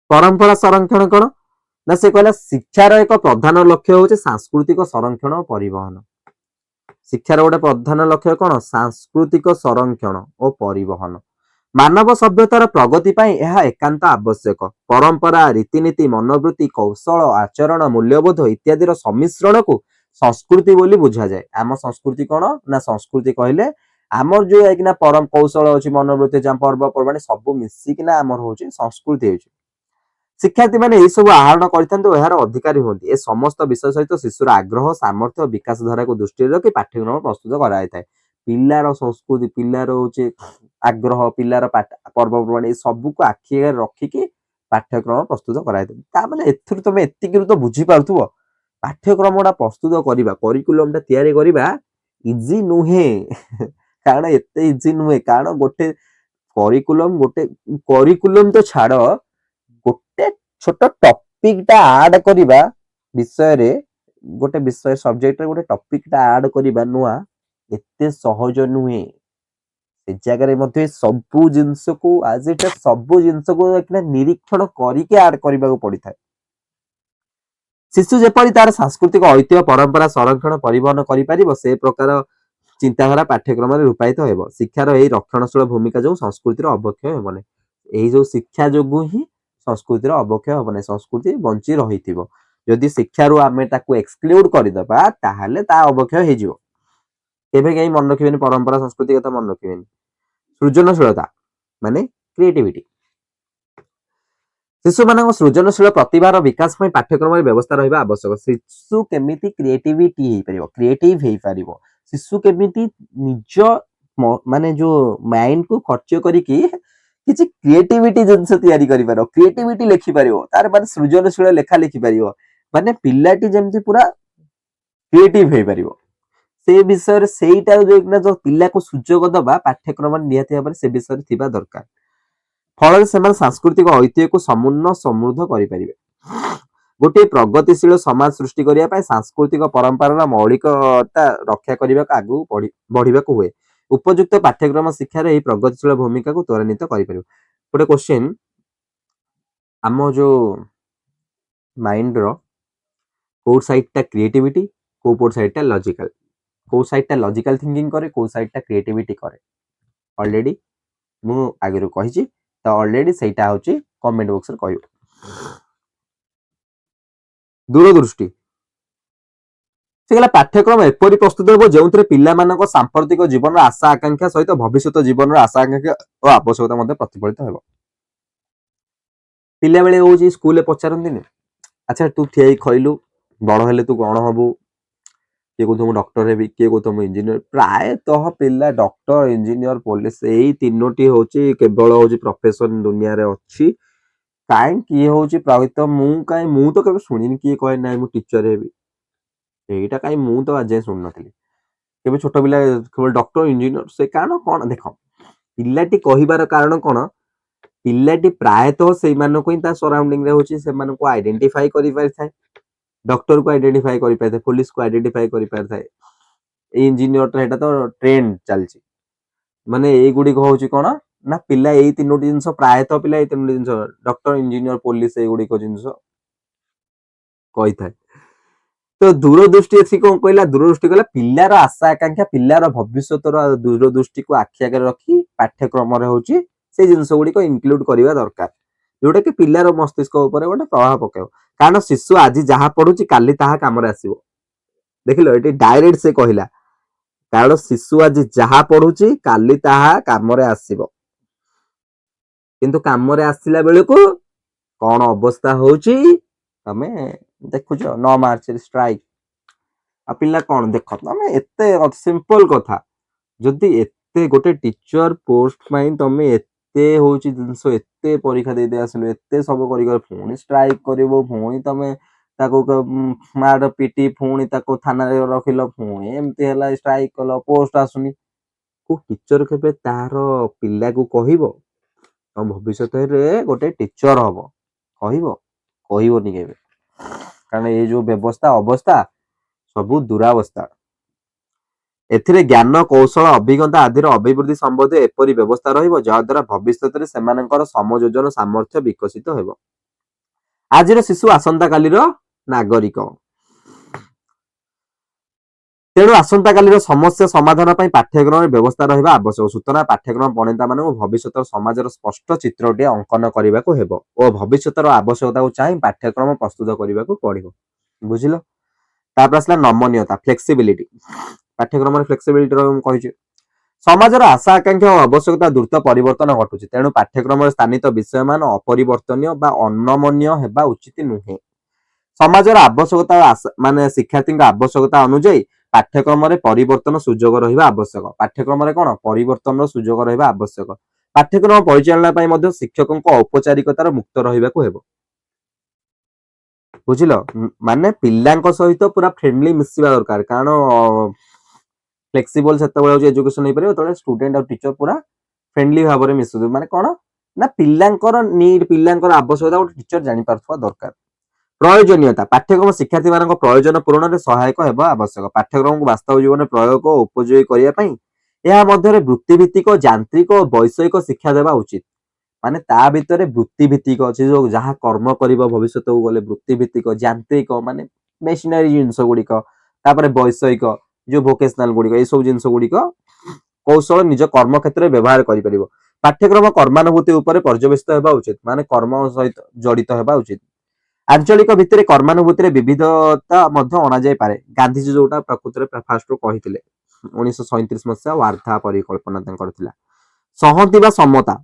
ପରମ୍ପରା ସଂରକ୍ଷଣ କ'ଣ ନା ସେ କହିଲା ଶିକ୍ଷାର ଏକ ପ୍ରଧାନ ଲକ୍ଷ୍ୟ ହେଉଛି ସାଂସ୍କୃତିକ ସଂରକ୍ଷଣ ଓ ପରିବହନ। ଶିକ୍ଷାର ଗୋଟେ ପ୍ରଧାନ ଲକ୍ଷ୍ୟ କ'ଣ? ସାଂସ୍କୃତିକ ସଂରକ୍ଷଣ ଓ ପରିବହନ। ମାନବ ସଭ୍ୟତାର ପ୍ରଗତି ପାଇଁ ଏହା ଏକାନ୍ତ ଆବଶ୍ୟକ। ପରମ୍ପରା, ରୀତିନୀତି, ମନୋବୃତ୍ତି, କୌଶଳ, ଆଚରଣ, ମୂଲ୍ୟବୋଧ ଇତ୍ୟାଦିର ସମ୍ମିଶ୍ରଣକୁ ସଂସ୍କୃତି ବୋଲି ବୁଝାଯାଏ। ଆମ ସଂସ୍କୃତି କ'ଣ ନା ସଂସ୍କୃତି କହିଲେ ଆମର ଯୋଉ ହେଇକିନା କୌଶଳ ଅଛି, ମନୋବୃତ୍ତି ଅଛି, ପର୍ବପର୍ବାଣି ସବୁ ମିଶିକିନା ଆମର ହଉଛି ସଂସ୍କୃତି ହେଉଛି। ଶିକ୍ଷାର୍ଥୀମାନେ ଏହି ସବୁ ଆହରଣ କରିଥାନ୍ତି ଓ ଏହାର ଅଧିକାରୀ ହୁଅନ୍ତି। ଏ ସମସ୍ତ ବିଷୟ ସହିତ ଶିଶୁର ଆଗ୍ରହ, ସାମର୍ଥ୍ୟ, ବିକାଶ ଧାରାକୁ ଦୃଷ୍ଟିରେ ରଖି ପାଠ୍ୟକ୍ରମ ପ୍ରସ୍ତୁତ କରାଯାଇଥାଏ। ପିଲାର ସଂସ୍କୃତି, ପିଲାର ହଉଛି ଆଗ୍ରହ, ପିଲାର ପର୍ବପର୍ବାଣି ସବୁକୁ ଆଖି ଆଗରେ ରଖିକି ପାଠ୍ୟକ୍ରମ ପ୍ରସ୍ତୁତ କରାଯାଇଥାଏ। ତାମାନେ ଏଥିରୁ ତମେ ଏତିକିରୁ ତ ବୁଝିପାରୁଥିବ ପାଠ୍ୟକ୍ରମଟା ପ୍ରସ୍ତୁତ କରିବା, କରିକୁଲମଟା ତିଆରି କରିବା ଇଜି ନୁହେଁ। କାରଣ ଏତେ ଇଜି ନୁହେଁ। କାରଣ ଗୋଟେ କରିକୁଲମ ତ ଛାଡ, ଗୋଟେ ଛୋଟ ଟପିକଟା ଆଡ କରିବା ବିଷୟରେ, ଗୋଟେ ବିଷୟ ସବଜେକ୍ଟରେ ଗୋଟେ ଟପିକଟା ଆଡ କରିବା ନୂଆ ଏତେ ସହଜ ନୁହେଁ। ସେ ଜାଗାରେ ମଧ୍ୟ ସବୁ ଜିନିଷକୁ ନିରୀକ୍ଷଣ କରିକି ଆଡ କରିବାକୁ ପଡିଥାଏ। ଶିଶୁ ଯେପରି ତାର ସାଂସ୍କୃତିକ ଐତିହ୍ୟ, ପରମ୍ପରା ସଂରକ୍ଷଣ, ପରିବହନ କରିପାରିବ ସେ ପ୍ରକାର ଚିନ୍ତାଧାରା ପାଠ୍ୟକ୍ରମରେ ରୂପାୟିତ ହେବ। ଶିକ୍ଷାର ଏହି ରକ୍ଷଣଶୀଳ ଭୂମିକା ଯୋଗୁଁ ସଂସ୍କୃତିର ଅବକ୍ଷୟ ହେବ ନାହିଁ। ଏହି ଯୋଉ ଶିକ୍ଷା ଯୋଗୁଁ ହିଁ ସଂସ୍କୃତିର ଅବକ୍ଷୟ ହେବ ନାହିଁ, ସଂସ୍କୃତି ବଞ୍ଚି ରହିଥିବ। ଯଦି ଶିକ୍ଷାରୁ ଆମେ ତାକୁ ଏକ୍ସକ୍ଲୁଡ କରିଦେବା ତାହେଲେ ତା ଅବକ୍ଷୟ ହେଇଯିବ। କେବେ କେହି ମନେ ରଖିବେନି ପରମ୍ପରା ସଂସ୍କୃତି କଥା, ମନେ ରଖିବେନି। ସୃଜନଶୀଳତା ମାନେ କ୍ରିଏଟିଭିଟି। ଶିଶୁମାନଙ୍କ ସୃଜନଶୀଳ ପ୍ରତିଭାର ବିକାଶ ପାଇଁ ପାଠ୍ୟକ୍ରମରେ ବ୍ୟବସ୍ଥା ରହିବା ଆବଶ୍ୟକ। ଶିଶୁ କେମିତି କ୍ରିଏଟିଭ ହେଇପାରିବ, ଶିଶୁ କେମିତି ନିଜ ମାନେ ଯୋଉ ମାଇଣ୍ଡକୁ ଖର୍ଚ୍ଚ କରିକି କିଛି କ୍ରିଏଟିଭିଟି ଜିନିଷ ତିଆରି କରିପାରିବ, କ୍ରିଏଟିଭିଟି ଲେଖିପାରିବ, ତାର ମାନେ ସୃଜନଶୀଳ ଲେଖା ଲେଖିପାରିବ, ମାନେ ପିଲାଟି ଯେମିତି ପୁରା କ୍ରିଏଟିଭ ହେଇପାରିବ ସେ ବିଷୟରେ, ସେଇଟା ଯୋଉ ପିଲାକୁ ସୁଯୋଗ ଦବା ପାଠ୍ୟକ୍ରମରେ ନିହାତି ଭାବରେ ସେ ବିଷୟରେ ଥିବା ଦରକାର। ଫଳରେ ସେମାନେ ସାଂସ୍କୃତିକ ଐତିହ୍ୟକୁ ସମୃଦ୍ଧ କରିପାରିବେ। ଗୋଟିଏ ପ୍ରଗତିଶୀଳ ସମାଜ ସୃଷ୍ଟି କରିବା ପାଇଁ ସାଂସ୍କୃତିକ ପରମ୍ପରାର ମୌଳିକତା ରକ୍ଷା କରିବାକୁ ଆଗକୁ ବଢିବାକୁ ହୁଏ। ଉପଯୁକ୍ତ ପାଠ୍ୟକ୍ରମ ଶିକ୍ଷାରେ ଏହି ପ୍ରଗତିଶୀଳ ଭୂମିକାକୁ ତ୍ୱରାନ୍ୱିତ କରିପାରିବ। ଗୋଟେ କ୍ୱେଶ୍ଚିନ୍, ଆମ ଯୋଉ ମାଇଣ୍ଡର କୋଉ ସାଇଡଟା କ୍ରିଏଟିଭିଟି, କୋଉ ସାଇଡଟା ଲଜିକାଲ, କୋଉ ସାଇଡଟା ଲଜିକାଲ ଥିଙ୍କିଂ କରେ, କୋଉ ସାଇଡଟା କ୍ରିଏଟିଭିଟି କରେ, ଅଲରେଡି ମୁଁ ଆଗରୁ କହିଛି। ତ ଅଲରେଡି ସେଇଟା ହଉଛି କମେଣ୍ଟ ବକ୍ସରେ କହିବ। ଦୂରଦୃଷ୍ଟି। ସେ କହିଲା ପାଠ୍ୟକ୍ରମ ଏପରି ପ୍ରସ୍ତୁତ ହେବ ଯେଉଁଥିରେ ପିଲାମାନଙ୍କ ସାମ୍ପ୍ରତିକ ଜୀବନର ଆଶା ଆକାଂକ୍ଷା ସହିତ ଭବିଷ୍ୟତ ଜୀବନର ଆଶା ଆକାଂକ୍ଷା ଓ ଆବଶ୍ୟକତା ମଧ୍ୟ ପ୍ରତିଫଳିତ ହେବ। ପିଲାବେଳେ ହଉଛି ସ୍କୁଲରେ ପଚାରନ୍ତିନି, ଆଚ୍ଛା ତୁ ଠିଆ ହେଇ କହିଲୁ ବଡ ହେଲେ ତୁ କଣ ହବୁ? କିଏ କହୁଥିବ ମୁଁ ଡକ୍ଟର ହେବି, କିଏ କହୁଥିବ ମୁଁ ଇଞ୍ଜିନିୟର। ପ୍ରାୟତଃ ପିଲା ଡକ୍ଟର, ଇଞ୍ଜିନିୟର, ପୋଲିସ ଏଇ ତିନୋଟି ହଉଛି କେବଳ ହଉଛି ପ୍ରଫେସନ ଦୁନିଆରେ ଅଛି। କାହିଁ କିଏ ହଉଛି ମୁଁ ତ କେବେ ଶୁଣିନି କିଏ କହେ ନାହିଁ ମୁଁ ଟିଚର ହେବି। ଏଇଟା କାହିଁ ମୁଁ ତ ଆଜି ଶୁଣିନଥିଲି କେବେ ଛୋଟ ପିଲା କେବଳ ଡକ୍ଟର, ଇଞ୍ଜିନିୟର। ସେ କାରଣ କଣ ଦେଖ, ପିଲାଟି କହିବାର କାରଣ କଣ, ପିଲାଟି ପ୍ରାୟତଃ ସେଇମାନଙ୍କୁ ହିଁ ତା ସରାଉଣ୍ଡିଂରେ ହଉଛି ସେମାନଙ୍କୁ ଆଇଡେଣ୍ଟିଫାଇ କରିପାରିଥାଏ। ଡକ୍ଟରକୁ ଆଇଡେଣ୍ଟିଫାଇ କରିପାରିଥାଏ, ପୋଲିସକୁ ଆଇଡେଣ୍ଟିଫାଇ କରିପାରିଥାଏ। ଇଞ୍ଜିନିୟରଟା ଏଇଟା ତ ଟ୍ରେଣ୍ଡ ଚାଲିଛି। ମାନେ ଏଇଗୁଡିକ ହଉଛି କଣ ନା ପିଲା ଏଇ ତିନୋଟି ଜିନିଷ, ପ୍ରାୟତଃ ପିଲା ଏଇ ତିନୋଟି ଜିନିଷ ଡକ୍ଟର, ଇଞ୍ଜିନିୟର, ପୋଲିସ ଏଇଗୁଡିକ ଜିନିଷ କହିଥାଏ। ତ ଦୂରଦୃଷ୍ଟି ଅଛି କଣ କହିଲା, ଦୂରଦୃଷ୍ଟି କହିଲା ପିଲାର ଆଶା ଆକାଂକ୍ଷା, ପିଲାର ଭବିଷ୍ୟତର ଦୂରଦୃଷ୍ଟିକୁ ଆଖି ଆଗରେ ରଖି ପାଠ୍ୟକ୍ରମରେ ହଉଛି ସେଇ ଜିନିଷ ଗୁଡିକ ଇନକ୍ଲୁଡ କରିବା ଦରକାର, ଯୋଉଟା କି ପିଲାର ମସ୍ତିଷ୍କ ଉପରେ ଗୋଟେ ପ୍ରଭାବ ପକାଇବ। କାରଣ ଶିଶୁ ଆଜି ଯାହା ପଢୁଛି କାଲି ତାହା କାମରେ ଆସିବ। ଦେଖିଲ ଏଠି ଡାଇରେକ୍ଟ ସେ କହିଲା, କାରଣ ଶିଶୁ ଆଜି ଯାହା ପଢୁଛି କାଲି ତାହା କାମରେ ଆସିବ। କିନ୍ତୁ କାମରେ ଆସିଲା ବେଳକୁ କଣ ଅବସ୍ଥା ହଉଛି ତମେ ଦେଖୁଛ। 9 ମାର୍ଚ୍ଚରେ ଷ୍ଟ୍ରାଇକ, आ पिला कौन देख तमें एते सिंपल कथा जदि एते गोटे टीचर पोस्ट पाई तमें एते होची जिंस एते परीक्षा दे दे आसलो एते सब करी पुणी स्ट्राइक करिवो पुणी तमें ताको मार पिटी पुणी ताको थाना रे रखिलो पुणी एमती हला स्ट्राइक कलो पोस्ट आसुनी को टीचर केबे तार पिला को कहिवो तो भविष्य रे गोटे टीचर हबो कहिवो कहिवोनी केबे कारण ये जो व्यवस्था अवस्था सबु दुरावस्था एथिरे ज्ञान कौशल अभिज्ञता आदिर अभिवृद्धि संबंधी एपरि व्यवस्था रहिबो जहा द्वारा भविष्यत रे सेमानकर समयोजन सामर्थ्य विकसित हेबो आजिर शिशु आसंता कालीर नागरिक तेणु आसंता कालीर समस्या समाधान पई पाठ्यक्रम व्यवस्था रहिबा आवश्यक सूचना पाठ्यक्रम पणिता मानक भविष्यत समाजर स्पष्ट चित्रटे अंकन करबाको हेबो ओ भविष्यतर आवश्यकता को चाहि पाठ्यक्रम प्रस्तुत करबाको पड़िबो बुझिलो तापर असला नमनीयता फ्लेक्सिबिलिटी पाठ्यक्रम फ्लेक्सिबिलिटी कही समाजर आशा आकांक्षा और आवश्यकता द्रुत परिवर्तन घटुची तेणु पाठ्यक्रम स्थानित विषय मान अपरिवर्तनीय बा अनमनीय हेबा उचित नुहे समाजर आवश्यकता माने शिक्षार्थी आवश्यकता अनुଯାयी पाठ्यक्रम परिवर्तन सुजोग रहिबा आवश्यक पाठ्यक्रम कौन परिवर्तन सुजोग रहिबा आवश्यक पाठ्यक्रम परिचालना शिक्षकों औपचारिकतार मुक्त रहिबाकु हेबो बुझिल माने पिल्लांक सहित पूरा फ्रेंडली मिसिबा दरकार कारण फ्लेक्सिबल से एजुकेशन नहीं पारे तो स्टूडेंट और टीचर पूरा फ्रेंडली भाव में मिसु माने कौन ना पिल्लांकर नीड पिल्लांकर आवश्यकता गोटे टीचर जानि पारथुवा दरकार प्रयोजनीयता पाठ्यक्रम शिक्षार्थी मान प्रयोजन पूरण में सहायक हेबा आवश्यक पाठ्यक्रम को वास्तव जीवन में प्रयोग और उपयोगी करिया पई या मध्य वृत्तिभित्तिक यांत्रिक और वैषयिक शिक्षा देवा उचित माने ता भितर वृत्तिभित्तिक अच्छे जो जहाँ कर्म कर भविष्य को गले वृत्तिभित्तिक यांत्रिक माने मेसिनरी जिनस गुड़िक वैषयिक जो भोकेशनाल गुड़िक ये सब जिनस गुड़िक कौशल निज कर्म क्षेत्र में व्यवहार कर पाठ्यक्रम कर्मानुभूति उपर पर्यवेसित होगा उचित माने कर्म सहित जड़ित होगा उचित आंचलिक भितर कर्मानुभूति विविधता अणा जाई पारे गांधीजी जोटा प्रकृति फास्ट कहते 1937 मसीहा वार्ता परिकल्पना सहमति बा समता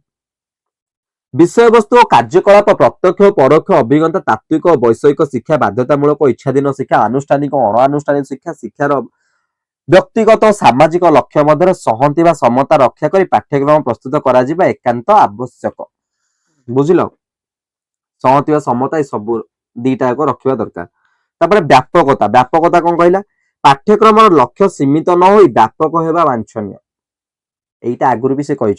विषय वस्तु और कार्यकलाप प्रत्यक्ष परोक्ष अभिज्ञता तात्विक और वैषयिक शिक्षा बाध्यतामूलक इच्छाधीन शिक्षा आनुष्ठानिक और अणानुष्ठानिक शिक्षा शिक्षार व्यक्तिगत और सामाजिक लक्ष्य मध्य सहमति बा समता रक्षा कर पाठ्यक्रम प्रस्तुत करा जिबा एकांत आवश्यक बुझिल सहमति बा समता ये सब दीटा रखा दरकार तापर व्यापकता व्यापकता कौन कहला पाठ्यक्रम लक्ष्य सीमित न हो व्यापक होगा वांछनीय एटा आगुरी भी से कही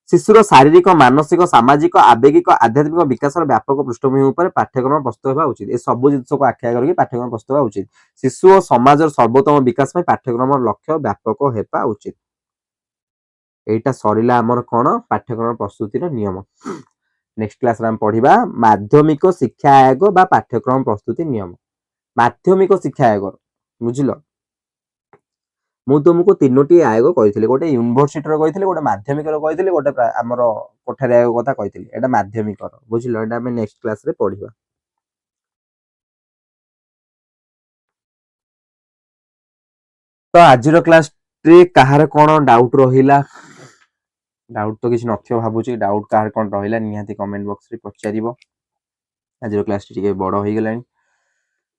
शिशुर शारीरिक मानसिक सामाजिक आवेगिक आध्यात्मिक विकास व्यापक पृष्ठभूमि पाठ्यक्रम प्रस्तुत होगा उचित ये सब जिन को आख्या करके पाठ्यक्रम प्रस्तुत होगा उचित शिशु और समाज सर्वोत्तम विकास में पाठ्यक्रम लक्ष्य व्यापक होगा उचित एटा सरिला आमर कौन पाठ्यक्रम प्रस्तुतिर नियम नेक्स्ट क्लास में पढ़ा माध्यमिक शिक्षा आयोग बा पाठ्यक्रम प्रस्तुति नियम माध्यमिक शिक्षा आयोग बुझिल मु तुमको तीनोटी आयोग कही गोटे यूनिवर्सिटी कही गोटे माध्यमिक कही गोटे आमर कोठारी आयोग कथा कही एटा माध्यमिक बुझिल एटा आमे नेक्स्ट क्लास रे पढ़िबा तो आजिर क्लास रे कहार कोन डाउट रहिला डाउट तो किसी नथियो भाबुची डाउट कहार कोन रहिला निहाती कमेंट बॉक्स रे पचारिबो आजिर क्लास टिके बड़ होई गेलानी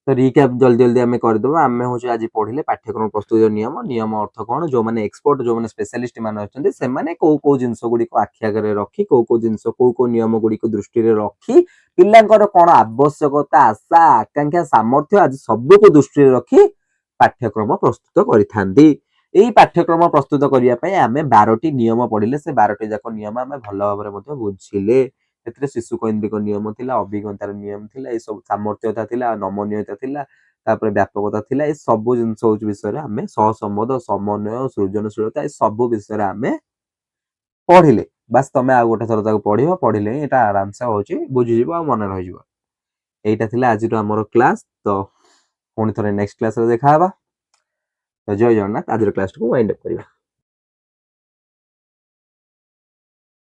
तो रिकैप जल्दी जल्दी आम करदे आम हूँ आज पढ़ले पाठ्यक्रम प्रस्तुत नियम नियम अर्थ कौन जो मैंने एक्सपर्ट जो मैंने स्पेशलिस्ट मैंने अच्छे से कौ जिनस गुड़िक आखि आगे रखी कौ जिनस कौ नियम गुड़िक दृष्टि रखी पिलांकर कौन आवश्यकता आशा आकांक्षा सामर्थ्य आज सबको दृष्टि रखी पाठ्यक्रम प्रस्तुत करि यही पाठ्यक्रम प्रस्तुत करने आम 12टी नियम पढ़ले से 12टी जाक नियम आम भल भाव बुझिले शिशु केन्द्रिक नियम थिला अभिज्ञतार नियम थिला ये सब सामर्थ्यता थिला नमनीयता थिला तापर व्यापकता थिला ये सब जिनस विषय आम सहसंबंध समन्वय सृजनशीलता ये सब विषय आम पढ़ले बास तमें आ गोटे थर पढ़ पढ़ले यहाँ आराम से हो बुझीज मन रही यहीटा थिला आज आमर क्लास तो पुणी थे नेक्स्ट क्लास देखा तो जय जगन्नाथ आज क्लास को वाइंड अप करवा।